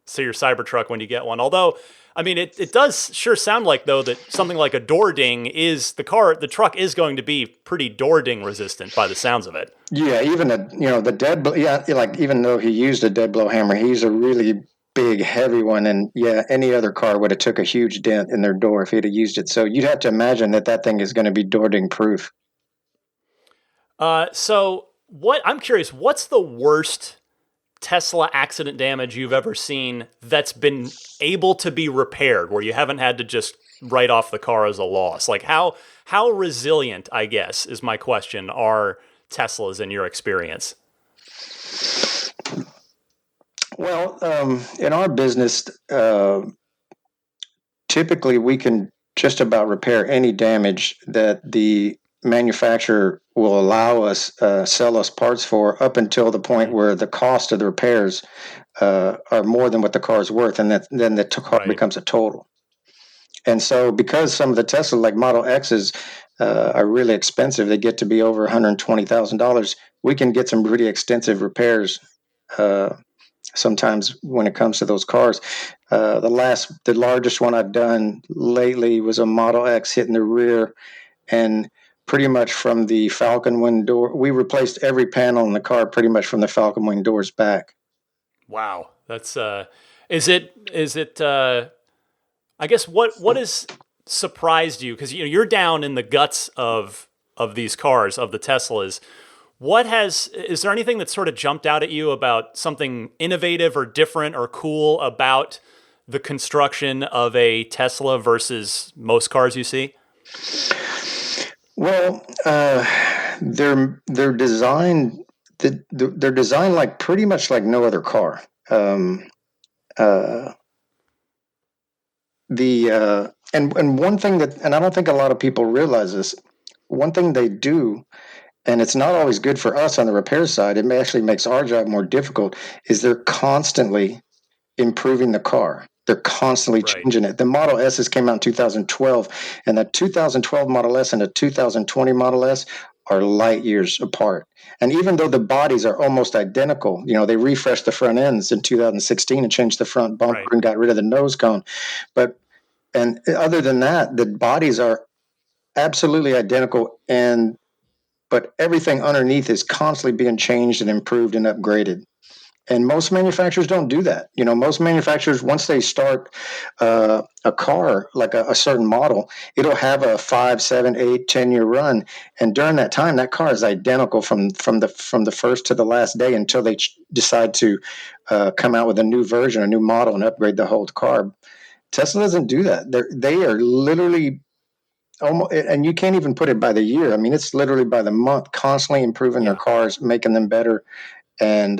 Cybertruck when you get one. Although, I mean, it does sure sound like, though, that something like a door ding the truck is going to be pretty door ding resistant by the sounds of it. Yeah, even the dead blow. Yeah, like even though he used a dead blow hammer, he used a really big, heavy one, and any other car would have took a huge dent in their door if he'd have used it. So you'd have to imagine that thing is going to be door ding proof. So I'm curious, what's the worst Tesla accident damage you've ever seen that's been able to be repaired, where you haven't had to just write off the car as a loss? Like how resilient, I guess, is my question, are Teslas in your experience? Well, in our business, typically we can just about repair any damage that the manufacturer will allow us, sell us parts for, up until the point where the cost of the repairs are more than what the car is worth, and then the car becomes a total. And so because some of the Tesla, like Model X's, are really expensive, they get to be over $120,000, we can get some pretty extensive repairs sometimes when it comes to those cars. The largest one I've done lately was a Model X hitting the rear, and pretty much from the Falcon wing door, we replaced every panel in the car pretty much from the Falcon wing doors back. Wow. That's, is it, I guess what has surprised you? Cause you're down in the guts of these cars, of the Teslas. Is there anything that sort of jumped out at you about something innovative or different or cool about the construction of a Tesla versus most cars you see? Well, they're designed they're designed like pretty much like no other car. And one thing that, and I don't think a lot of people realize this, one thing they do, and it's not always good for us on the repair side, it actually makes our job more difficult, is they're constantly improving the car. They're constantly changing it. The Model S's came out in 2012, and the 2012 Model S and the 2020 Model S are light years apart. And even though the bodies are almost identical, they refreshed the front ends in 2016 and changed the front bumper and got rid of the nose cone. And other than that, the bodies are absolutely identical, but everything underneath is constantly being changed and improved and upgraded. And most manufacturers don't do that. Most manufacturers, once they start a car, like a certain model, it'll have a 5, 7, 8, 10-year run. And during that time, that car is identical from the first to the last day until they decide to come out with a new version, a new model, and upgrade the whole car. Tesla doesn't do that. They are literally almost, and you can't even put it by the year. I mean, it's literally by the month, constantly improving their cars, making them better. And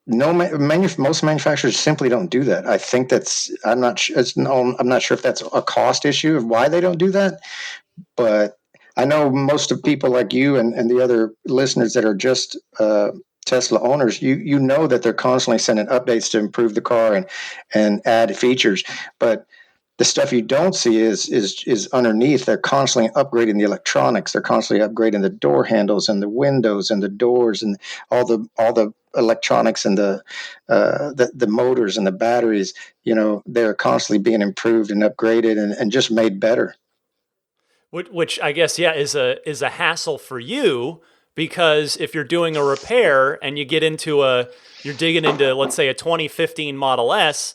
most manufacturers simply don't do that. I think I'm not sure if that's a cost issue of why they don't do that, but I know most of people like you and the other listeners that are just Tesla owners, you know that they're constantly sending updates to improve the car and add features, but the stuff you don't see is underneath. They're constantly upgrading the electronics. They're constantly upgrading the door handles and the windows and the doors and all the electronics and the motors and the batteries. They're constantly being improved and upgraded and just made better. Which I guess is a hassle for you, because if you're doing a repair and you get you're digging into, let's say, a 2015 Model S,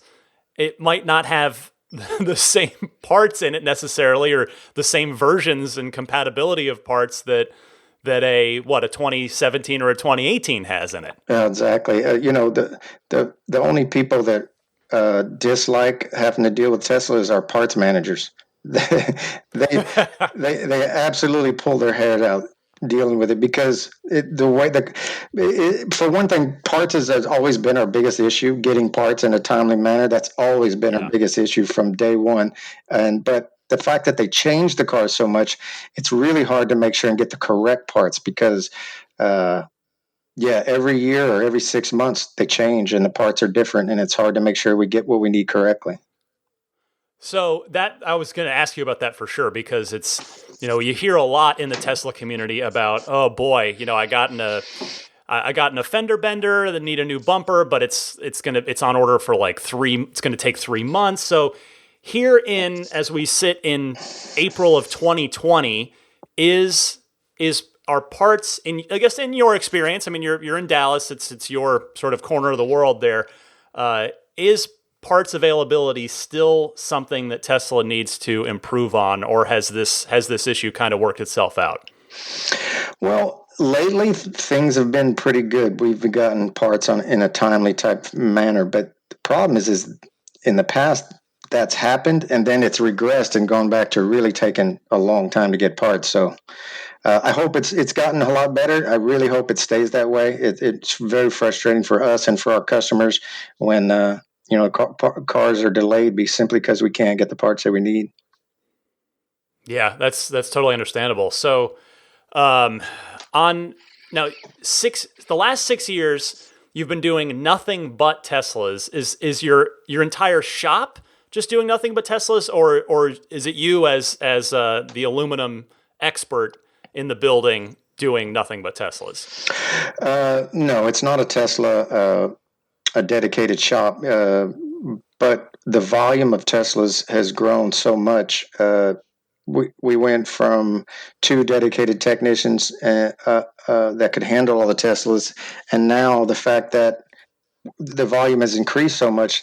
it might not have the same parts in it necessarily, or the same versions and compatibility of parts that a 2017 or a 2018 has in it. Yeah, exactly. The only people that dislike having to deal with Tesla is our parts managers. They absolutely pull their hair out dealing with it, because for one thing, parts has always been our biggest issue. Getting parts in a timely manner, that's always been our biggest issue from day one. But the fact that they changed the car so much, it's really hard to make sure and get the correct parts, because every year or every 6 months they change and the parts are different, and it's hard to make sure we get what we need correctly. So that, I was going to ask you about that for sure, because it's, you hear a lot in the Tesla community about, oh boy, I got an fender bender that need a new bumper, but it's on order for it's going to take 3 months. So here as we sit in April of 2020, are parts I guess in your experience, I mean, you're in Dallas, it's your sort of corner of the world there, is parts availability still something that Tesla needs to improve on, or has this issue kind of worked itself out? Well, lately things have been pretty good. We've gotten parts in a timely type manner, but the problem is in the past that's happened, and then it's regressed and gone back to really taking a long time to get parts. So I hope it's gotten a lot better. I really hope it stays that way. It's very frustrating for us and for our customers when cars are delayed simply because we can't get the parts that we need. Yeah, that's totally understandable. So, the last 6 years, you've been doing nothing but Teslas. Is your entire shop just doing nothing but Teslas, or is it you as the aluminum expert in the building doing nothing but Teslas? No, it's not a Tesla. A dedicated shop, but the volume of Teslas has grown so much. We went from 2 dedicated technicians that could handle all the Teslas, and now the fact that the volume has increased so much,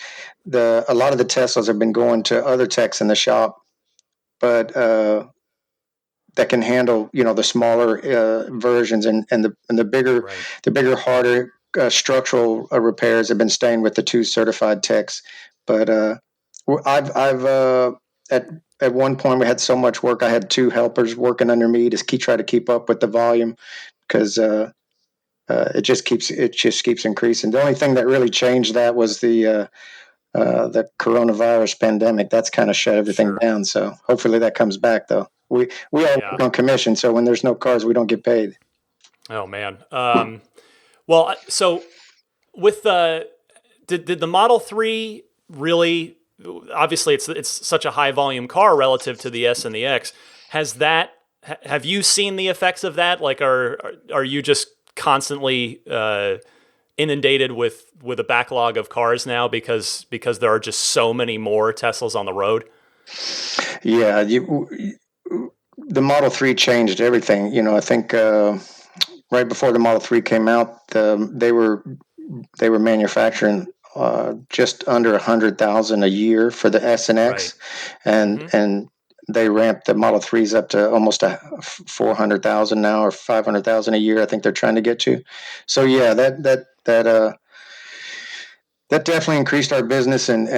a lot of the Teslas have been going to other techs in the shop, but that can handle, the smaller versions, and the bigger, Right. the bigger, harder structural repairs have been staying with the 2 certified techs. But I've at one point we had so much work. I had 2 helpers working under me to try to keep up with the volume, because it just keeps increasing. The only thing that really changed that was the coronavirus pandemic. That's kind of shut everything down. So hopefully that comes back, though. We all work on commission, so when there's no cars, we don't get paid. Oh man. Well, so with did the Model 3 really? Obviously, it's such a high volume car relative to the S and the X. Have you seen the effects of that? Like, are you just constantly inundated with a backlog of cars now because there are just so many more Teslas on the road? Yeah, the Model 3 changed everything. I think right before the Model 3 came out, they were manufacturing just under 100,000 a year for the S and X, right. and they ramped the Model 3s up to almost 400,000 now, or 500,000 a year. I think they're trying to get to. So yeah, that definitely increased our business and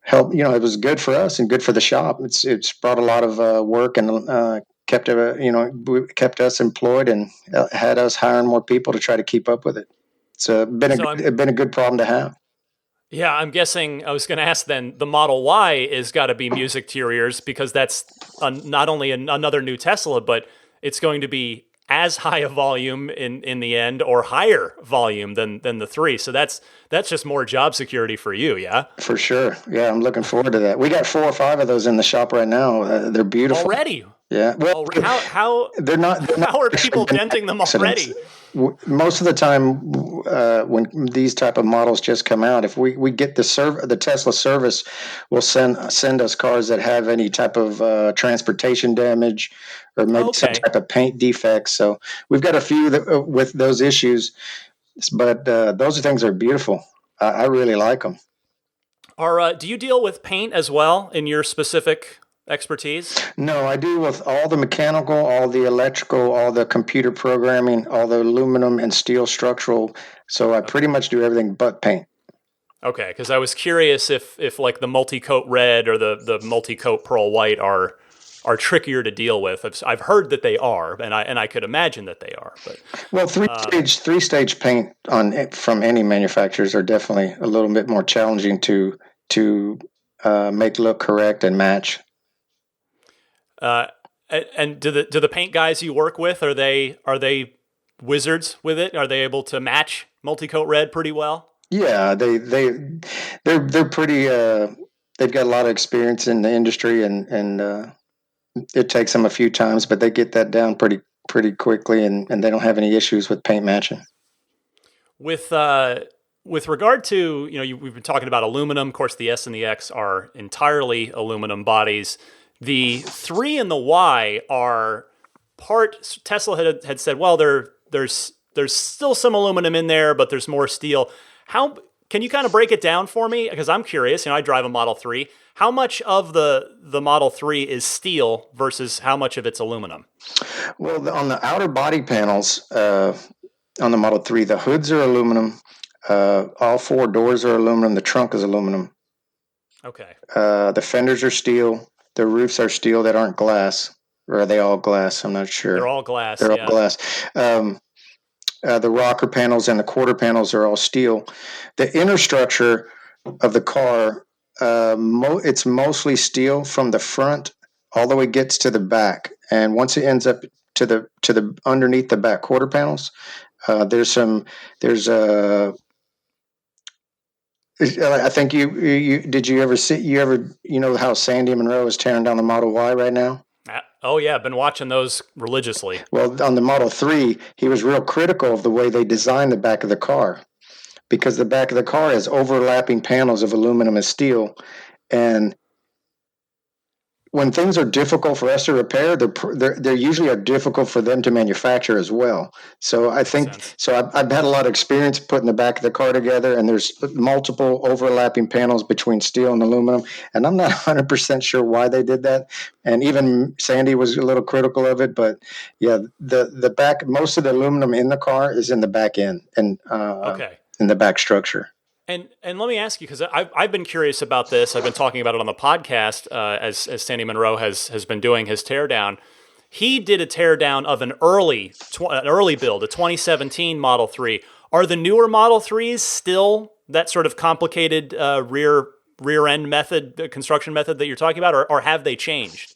helped. It was good for us and good for the shop. It's brought a lot of work and kept us employed and had us hiring more people to try to keep up with it. It's been a good problem to have. Yeah, I'm guessing, I was going to ask then, the Model Y is got to be music to your ears, because that's not only another new Tesla, but it's going to be as high a volume in the end, or higher volume than the 3. So that's just more job security for you, yeah? For sure. Yeah, I'm looking forward to that. We got 4 or 5 of those in the shop right now. They're beautiful. Already? Yeah. Well, how they're not how are people denting them already? Most of the time, when these type of models just come out, if we get the Tesla service will send us cars that have any type of transportation damage, or maybe some type of paint defects. So we've got a few with those issues, but those things are beautiful. I really like them. Do you deal with paint as well in your specific expertise? No, I do with all the mechanical, all the electrical, all the computer programming, all the aluminum and steel structural. So I pretty much do everything but paint. Okay, because I was curious if like the multi-coat red or the multi-coat pearl white are trickier to deal with. I've heard that they are, and I could imagine that they are. But well, three stage paint from any manufacturers are definitely a little bit more challenging to make look correct and match. And do the paint guys you work with, are they wizards with it? Are they able to match multi-coat red pretty well? Yeah, they're pretty. They've got a lot of experience in the industry, and it takes them a few times, but they get that down pretty quickly, and they don't have any issues with paint matching. With regard to, we've been talking about aluminum. Of course, the S and the X are entirely aluminum bodies. The 3 and the Y are part. Tesla had said, well, there's still some aluminum in there, but there's more steel. How can you kind of break it down for me? Because I'm curious. I drive a Model 3. How much of the Model 3 is steel versus how much of it's aluminum? Well, on the outer body panels on the Model 3, the hoods are aluminum. All 4 doors are aluminum. The trunk is aluminum. Okay. The fenders are steel. The roofs are steel that aren't glass. Or are they all glass? I'm not sure. They're all glass. They're all glass. The rocker panels and the quarter panels are all steel. The inner structure of the car, it's mostly steel from the front all the way gets to the back. And once it ends up to the underneath the back quarter panels, I think you know how Sandy Monroe is tearing down the Model Y right now? Oh yeah, I've been watching those religiously. Well, on the Model 3, he was real critical of the way they designed the back of the car, because the back of the car has overlapping panels of aluminum and steel, and when things are difficult for us to repair, they're usually are difficult for them to manufacture as well. So I think so. I've had a lot of experience putting the back of the car together, and there's multiple overlapping panels between steel and aluminum, and I'm not 100% sure why they did that. And even Sandy was a little critical of it, but yeah, the back, most of the aluminum in the car is in the back end and in the back structure. And let me ask you, because I've been curious about this. I've been talking about it on the podcast as Sandy Monroe has been doing his teardown. He did a teardown of an early build, a 2017 Model 3. Are the newer Model 3s still that sort of complicated rear end method, construction method that you're talking about, or have they changed?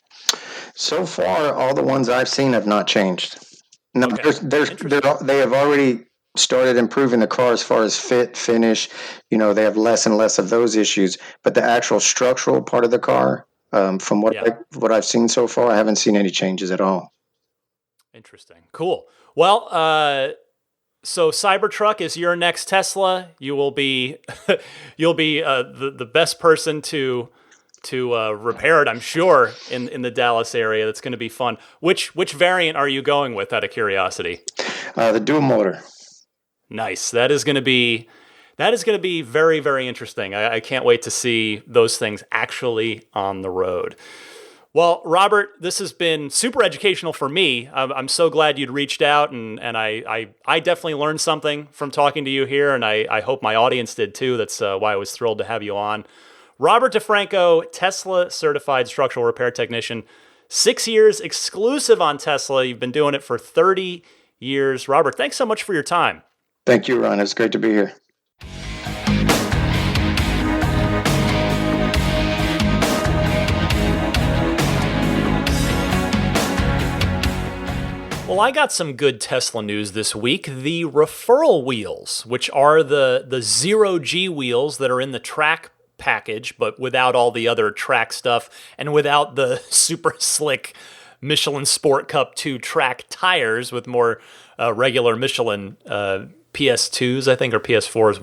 So far, all the ones I've seen have not changed. No, Okay. they have already started improving the car as far as fit, finish. They have less and less of those issues. But the actual structural part of the car, from what I've seen so far, I haven't seen any changes at all. Interesting. Cool. Well, so Cybertruck is your next Tesla. You will be the best person to repair it, I'm sure, in the Dallas area. That's going to be fun. Which variant are you going with, out of curiosity? The dual motor. Nice. That is going to be very, very interesting. I can't wait to see those things actually on the road. Well, Robert, this has been super educational for me. I'm so glad you'd reached out, and I definitely learned something from talking to you here, and I hope my audience did too. That's why I was thrilled to have you on. Robert DeFranco, Tesla certified structural repair technician, 6 years exclusive on Tesla. You've been doing it for 30 years. Robert, thanks so much for your time. Thank you, Ron. It's great to be here. Well, I got some good Tesla news this week. The Referral wheels, which are the zero-G wheels that are in the track package, but without all the other track stuff and without the super slick Michelin Sport Cup 2 track tires with more regular Michelin PS2s, I think, or PS4s,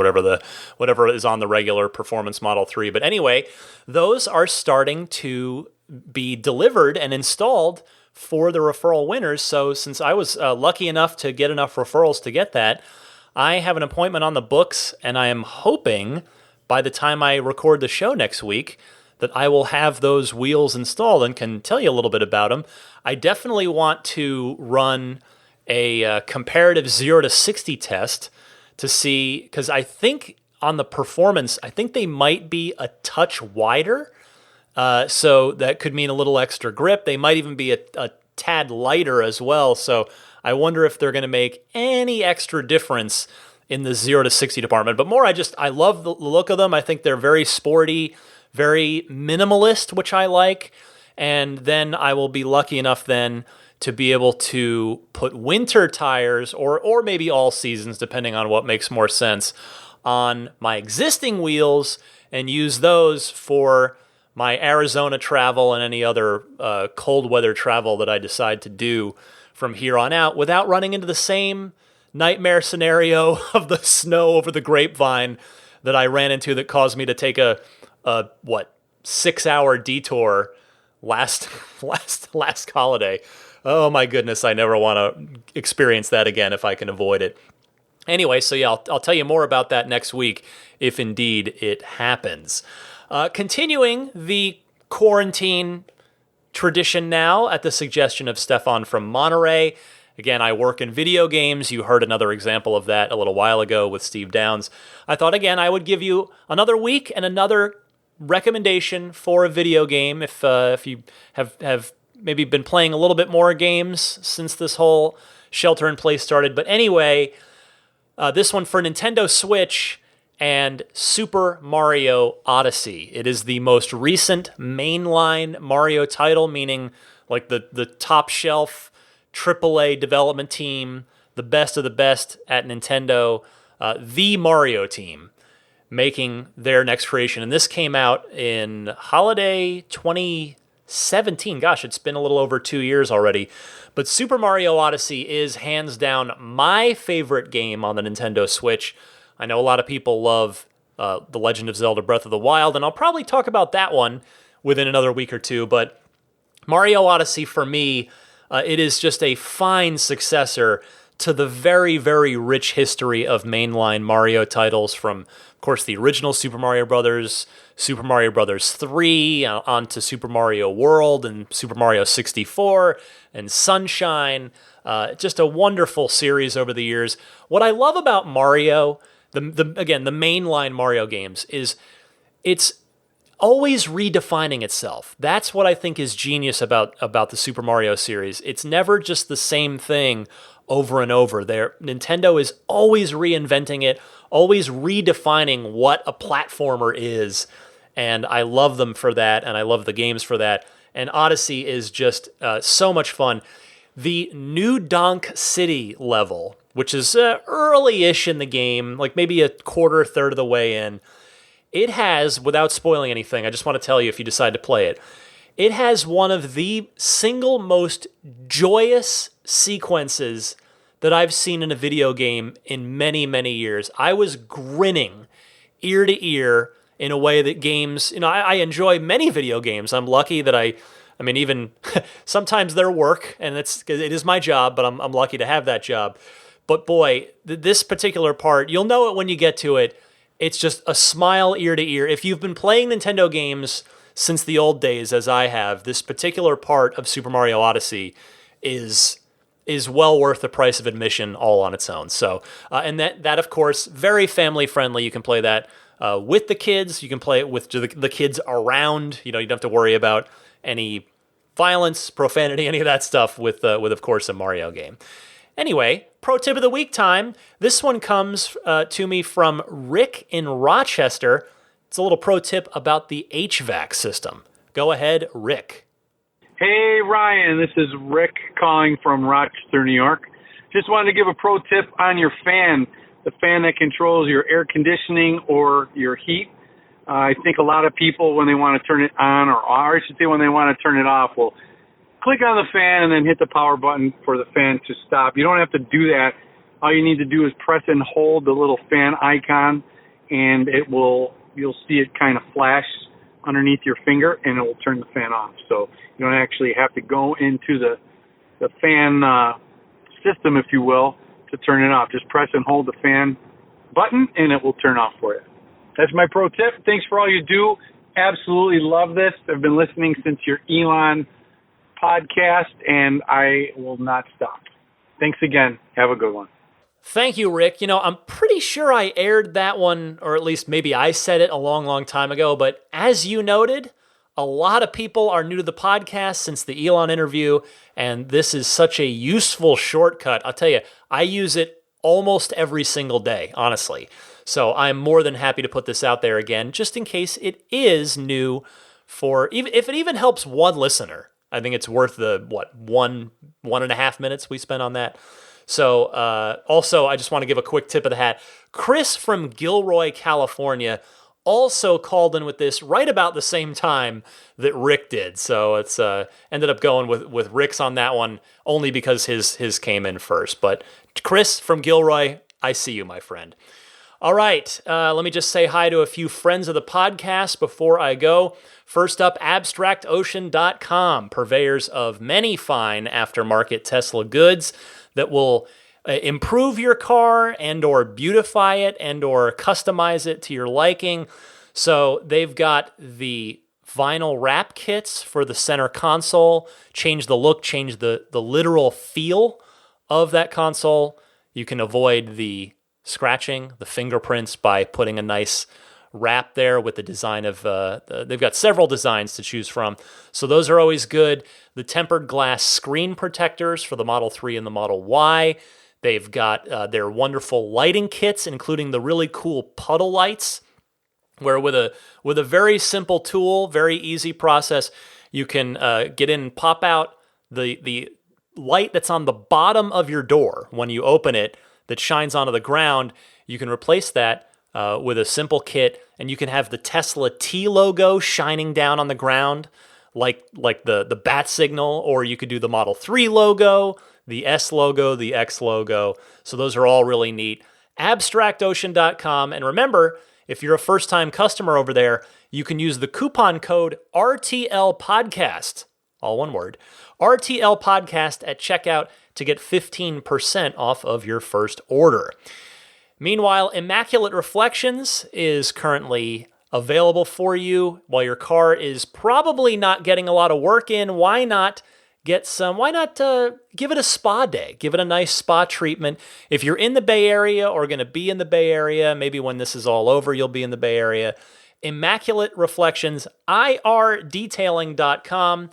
whatever is on the regular Performance Model 3. But anyway, those are starting to be delivered and installed for the Referral winners. So since I was lucky enough to get enough referrals to get that, I have an appointment on the books, and I am hoping by the time I record the show next week that I will have those wheels installed and can tell you a little bit about them. I definitely want to run a comparative 0 to 60 test to see, because I think on the performance, I think they might be a touch wider. So that could mean a little extra grip. They might even be a tad lighter as well. So I wonder if they're going to make any extra difference in the 0 to 60 department. But more, I love the look of them. I think they're very sporty, very minimalist, which I like. And then I will be lucky enough then to be able to put winter tires, or maybe all seasons, depending on what makes more sense, on my existing wheels and use those for my Arizona travel and any other cold weather travel that I decide to do from here on out without running into the same nightmare scenario of the snow over the grapevine that I ran into that caused me to take a 6-hour detour last holiday. Oh my goodness, I never want to experience that again if I can avoid it. Anyway, so yeah, I'll tell you more about that next week if indeed it happens. Continuing the quarantine tradition now at the suggestion of Stefan from Monterey. Again, I work in video games. You heard another example of that a little while ago with Steve Downs. I thought, again, I would give you another week and another recommendation for a video game if you have maybe been playing a little bit more games since this whole shelter-in-place started. But anyway, this one for Nintendo Switch and Super Mario Odyssey. It is the most recent mainline Mario title, meaning like the top shelf AAA development team, the best of the best at Nintendo, the Mario team, making their next creation. And this came out in holiday 2017. Gosh, it's been a little over 2 years already. But Super Mario Odyssey is hands down my favorite game on the Nintendo Switch. I know a lot of people love The Legend of Zelda Breath of the Wild, and I'll probably talk about that one within another week or two. But Mario Odyssey, for me, it is just a fine successor to the very, very rich history of mainline Mario titles from, of course, the original Super Mario Brothers, Super Mario Brothers 3, on to Super Mario World and Super Mario 64 and Sunshine. Just a wonderful series over the years. What I love about Mario, the mainline Mario games, is it's always redefining itself. That's what I think is genius about the Super Mario series. It's never just the same thing over and over. Nintendo is always reinventing it, always redefining what a platformer is, and I love them for that, and I love the games for that. And Odyssey is just so much fun. The New Donk City level, which is early-ish in the game, like maybe a third of the way in, it has, without spoiling anything, I just want to tell you if you decide to play it, it has one of the single most joyous sequences that I've seen in a video game in many, many years. I was grinning ear to ear in a way that games, I enjoy many video games. I'm lucky that I mean, even sometimes they're work, and it is my job, but I'm lucky to have that job. But boy, this particular part, you'll know it when you get to it. It's just a smile ear to ear. If you've been playing Nintendo games since the old days, as I have, this particular part of Super Mario Odyssey is well worth the price of admission all on its own. So, and that of course, very family friendly. You can play that with the kids. You can play it with the kids around. You don't have to worry about any violence, profanity, any of that stuff with of course a Mario game. Anyway, pro tip of the week time. This one comes to me from Rick in Rochester. It's a little pro tip about the HVAC system. Go ahead, Rick. Hey, Ryan. This is Rick calling from Rochester, New York. Just wanted to give a pro tip on your fan, the fan that controls your air conditioning or your heat. I think a lot of people, when they want to turn it on, or I should say when they want to turn it off, will click on the fan and then hit the power button for the fan to stop. You don't have to do that. All you need to do is press and hold the little fan icon, and you'll see it kind of flash underneath your finger, and it will turn the fan off. So you don't actually have to go into the fan system, if you will, to turn it off. Just press and hold the fan button, and it will turn off for you. That's my pro tip. Thanks for all you do. Absolutely love this. I've been listening since your Elon podcast, and I will not stop. Thanks again. Have a good one. Thank you, Rick. I'm pretty sure I aired that one, or at least maybe I said it a long, long time ago, but as you noted, a lot of people are new to the podcast since the Elon interview, and this is such a useful shortcut. I'll tell you, I use it almost every single day, honestly. So I'm more than happy to put this out there again, just in case it is new even if it even helps one listener. I think it's worth the, 1.5 minutes we spent on that. So also, I just want to give a quick tip of the hat. Chris from Gilroy, California, also called in with this right about the same time that Rick did. So it's ended up going with Rick's on that one only because his came in first. But Chris from Gilroy, I see you, my friend. All right, let me just say hi to a few friends of the podcast before I go. First up, AbstractOcean.com, purveyors of many fine aftermarket Tesla goods that will improve your car and or beautify it and or customize it to your liking. So they've got the vinyl wrap kits for the center console, change the look, change the literal feel of that console. You can avoid the scratching, the fingerprints, by putting a nice wrap there with the design of, they've got several designs to choose from. So those are always good. The tempered glass screen protectors for the Model 3 and the Model Y. They've got their wonderful lighting kits, including the really cool puddle lights, where with a very simple tool, very easy process, you can get in and pop out the light that's on the bottom of your door when you open it that shines onto the ground. You can replace that with a simple kit, and you can have the Tesla T logo shining down on the ground like the bat signal, or you could do the Model 3 logo, the S logo, the X logo. So those are all really neat. AbstractOcean.com. And remember, if you're a first-time customer over there, you can use the coupon code RTL Podcast all one word, RTL Podcast at checkout to get 15% off of your first order. Meanwhile, Immaculate Reflections is currently available for you. While your car is probably not getting a lot of work in, why not give it a spa day? Give it a nice spa treatment. If you're in the Bay Area or going to be in the Bay Area, maybe when this is all over, you'll be in the Bay Area. Immaculate Reflections, irdetailing.com.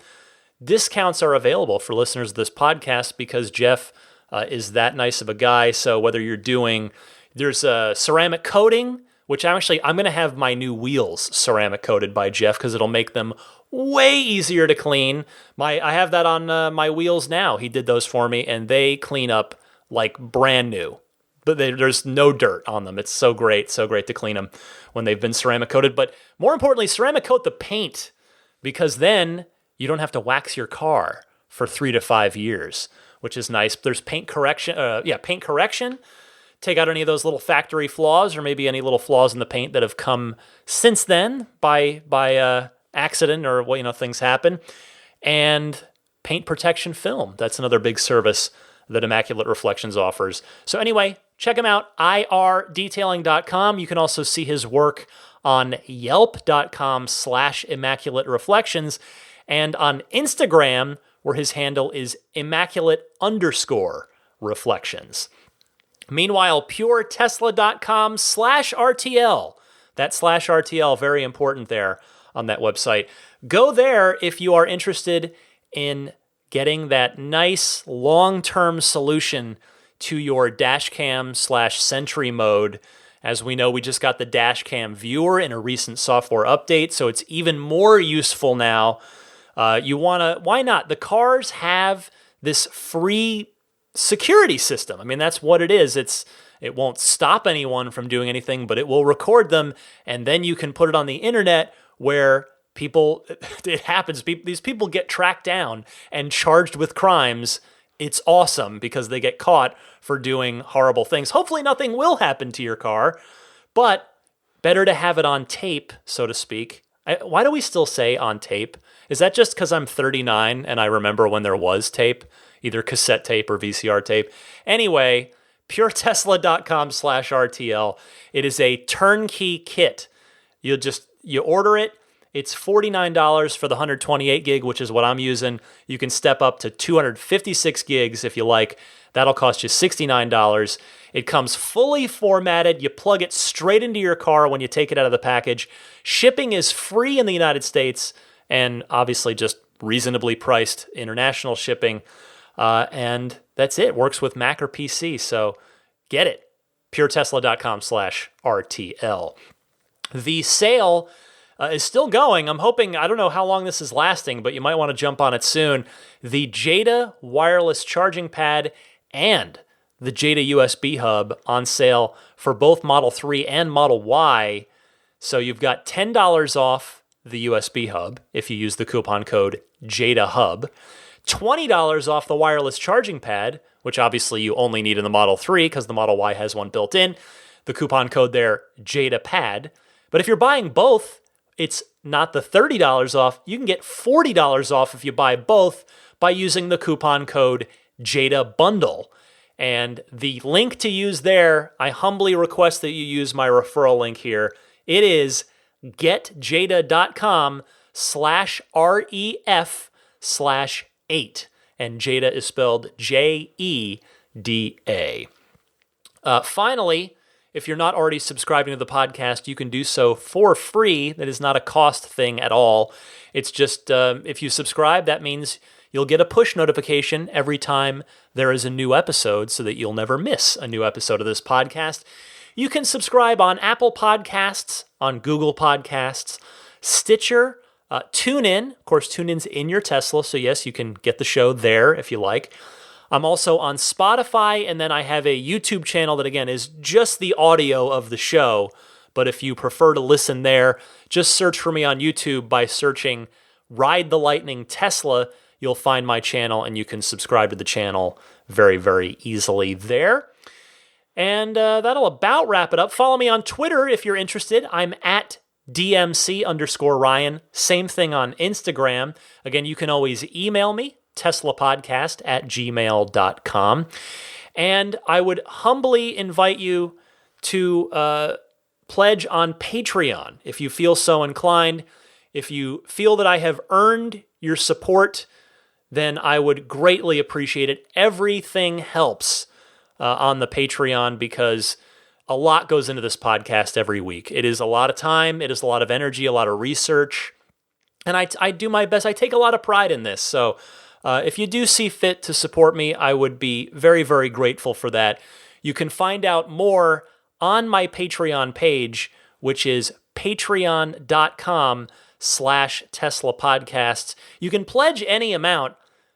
Discounts are available for listeners of this podcast because Jeff is that nice of a guy. So whether you're doing, there's a ceramic coating, which I'm going to have my new wheels ceramic coated by Jeff because it'll make them way easier to clean. I have that on my wheels now. He did those for me, and they clean up like brand new. But there's no dirt on them. It's so great to clean them when they've been ceramic coated. But more importantly, ceramic coat the paint, because then you don't have to wax your car for 3 to 5 years, which is nice. There's paint correction. Paint correction. Take out any of those little factory flaws or maybe any little flaws in the paint that have come since then by accident or things happen. And paint protection film. That's another big service that Immaculate Reflections offers. So anyway, check him out, irdetailing.com. You can also see his work on yelp.com/Immaculate Reflections and on Instagram, where his handle is Immaculate_Reflections. Meanwhile, puretesla.com/RTL. That /RTL, very important there on that website. Go there if you are interested in getting that nice long-term solution to your dashcam/Sentry mode. As we know, we just got the dashcam viewer in a recent software update, so it's even more useful now. Why not? The cars have this free security system. I mean, that's what it is. It won't stop anyone from doing anything, but it will record them, and then you can put it on the internet where it happens. These people get tracked down and charged with crimes. It's awesome because they get caught for doing horrible things. Hopefully nothing will happen to your car, but better to have it on tape, so to speak. Why do we still say on tape? Is that just because I'm 39 and I remember when there was tape? Either cassette tape or VCR tape. Anyway, puretesla.com/RTL. It is a turnkey kit. You order it. It's $49 for the 128 gig, which is what I'm using. You can step up to 256 gigs if you like. That'll cost you $69. It comes fully formatted. You plug it straight into your car when you take it out of the package. Shipping is free in the United States and obviously just reasonably priced international shipping. And that's it. Works with Mac or PC. So get it. puretesla.com/RTL. The sale is still going. I'm hoping, I don't know how long this is lasting, but you might want to jump on it soon. The Jada wireless charging pad and the Jada USB hub on sale for both Model 3 and Model Y. So you've got $10 off the USB hub if you use the coupon code JADAHUB. $20 off the wireless charging pad, which obviously you only need in the Model 3 because the Model Y has one built in. The coupon code there, JADAPAD. But if you're buying both, it's not the $30 off. You can get $40 off if you buy both by using the coupon code JADABUNDLE. And the link to use there, I humbly request that you use my referral link here. It is getjada.com/REF/8. And Jada is spelled JEDA. Finally, if you're not already subscribing to the podcast, you can do so for free. That is not a cost thing at all. It's just if you subscribe, that means you'll get a push notification every time there is a new episode so that you'll never miss a new episode of this podcast. You can subscribe on Apple Podcasts, on Google Podcasts, Stitcher, TuneIn. Of course, TuneIn's in your Tesla, so yes, you can get the show there if you like. I'm also on Spotify, and then I have a YouTube channel that, again, is just the audio of the show. But if you prefer to listen there, just search for me on YouTube by searching Ride the Lightning Tesla. You'll find my channel, and you can subscribe to the channel very, very easily there. And that'll about wrap it up. Follow me on Twitter if you're interested. I'm at DMC_Ryan. Same thing on Instagram. Again, you can always email me, teslapodcast@gmail.com. And I would humbly invite you to pledge on Patreon if you feel so inclined. If you feel that I have earned your support, then I would greatly appreciate it. Everything helps on the Patreon because a lot goes into this podcast every week. It is a lot of time. It is a lot of energy, a lot of research. And I do my best. I take a lot of pride in this. So if you do see fit to support me, I would be very, very grateful for that. You can find out more on my Patreon page, which is patreon.com/Tesla Podcasts. You can pledge any amount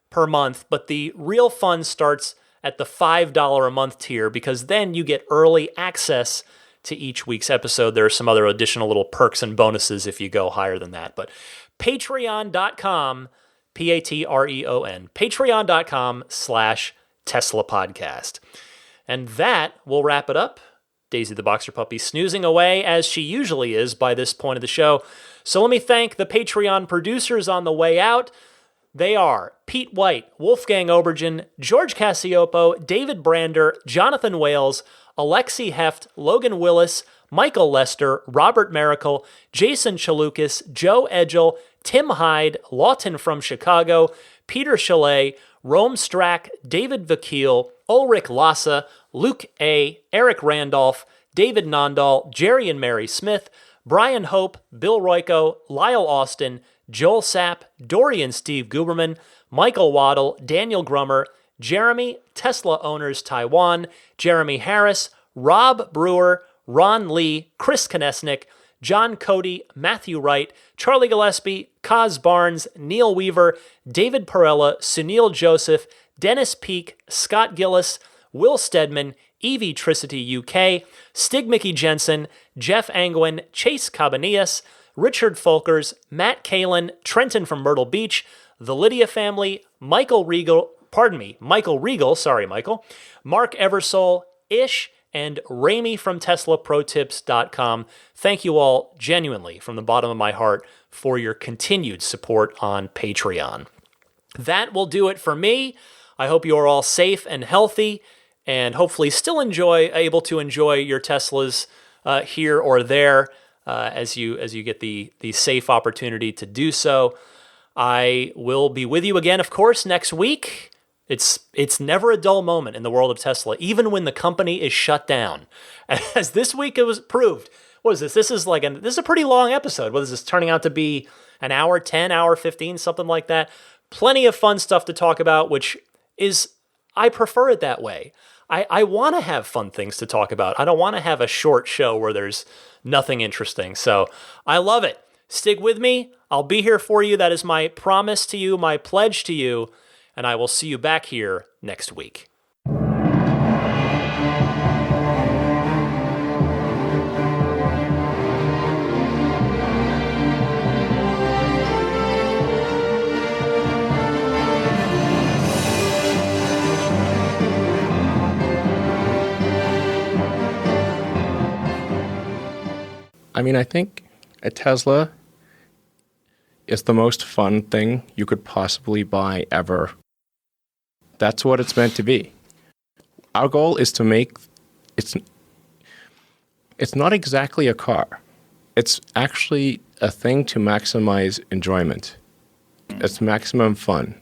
per month, but the real fun starts at the $5 a month tier because then you get early access to each week's episode. There are some other additional little perks and bonuses if you go higher than that. But patreon.com, Patreon, patreon.com/Tesla Podcast. And that will wrap it up. Daisy the Boxer Puppy snoozing away as she usually is by this point of the show. So let me thank the Patreon producers on the way out. They are Pete White, Wolfgang Obergen, George Cassiopo, David Brander, Jonathan Wales, Alexi Heft, Logan Willis, Michael Lester, Robert Miracle, Jason Chalukas, Joe Edgel, Tim Hyde, Lawton from Chicago, Peter Chalet, Rome Strack, David Vakil, Ulrich Lassa, Luke A., Eric Randolph, David Nondahl, Jerry and Mary Smith, Brian Hope, Bill Royko, Lyle Austin, Joel Sapp, Dorian Steve Guberman, Michael Waddle, Daniel Grummer, Jeremy, Tesla Owners Taiwan, Jeremy Harris, Rob Brewer, Ron Lee, Chris Konesnik, John Cody, Matthew Wright, Charlie Gillespie, Kaz Barnes, Neil Weaver, David Perella, Sunil Joseph, Dennis Peak, Scott Gillis, Will Stedman, Evie Tricity UK, Stig Mickey Jensen, Jeff Angwin, Chase Cabanillas, Richard Folkers, Matt Kalin, Trenton from Myrtle Beach, the Lydia family, Michael Regal, sorry Michael, Mark Eversole, Ish, and Ramy from TeslaProTips.com. Thank you all genuinely from the bottom of my heart for your continued support on Patreon. That will do it for me. I hope you are all safe and healthy and hopefully still able to enjoy your Teslas here or there as you get the safe opportunity to do so. I will be with you again, of course, next week. It's never a dull moment in the world of Tesla, even when the company is shut down. As this week it was proved. What is this? This is a pretty long episode. What is this turning out to be? An hour 10, hour 15, something like that. Plenty of fun stuff to talk about, which is, I prefer it that way. I want to have fun things to talk about. I don't want to have a short show where there's nothing interesting. So I love it. Stick with me. I'll be here for you. That is my promise to you, my pledge to you. And I will see you back here next week. I mean, I think a Tesla is the most fun thing you could possibly buy ever. That's what it's meant to be. Our goal is to make it's not exactly a car. It's actually a thing to maximize enjoyment. It's maximum fun.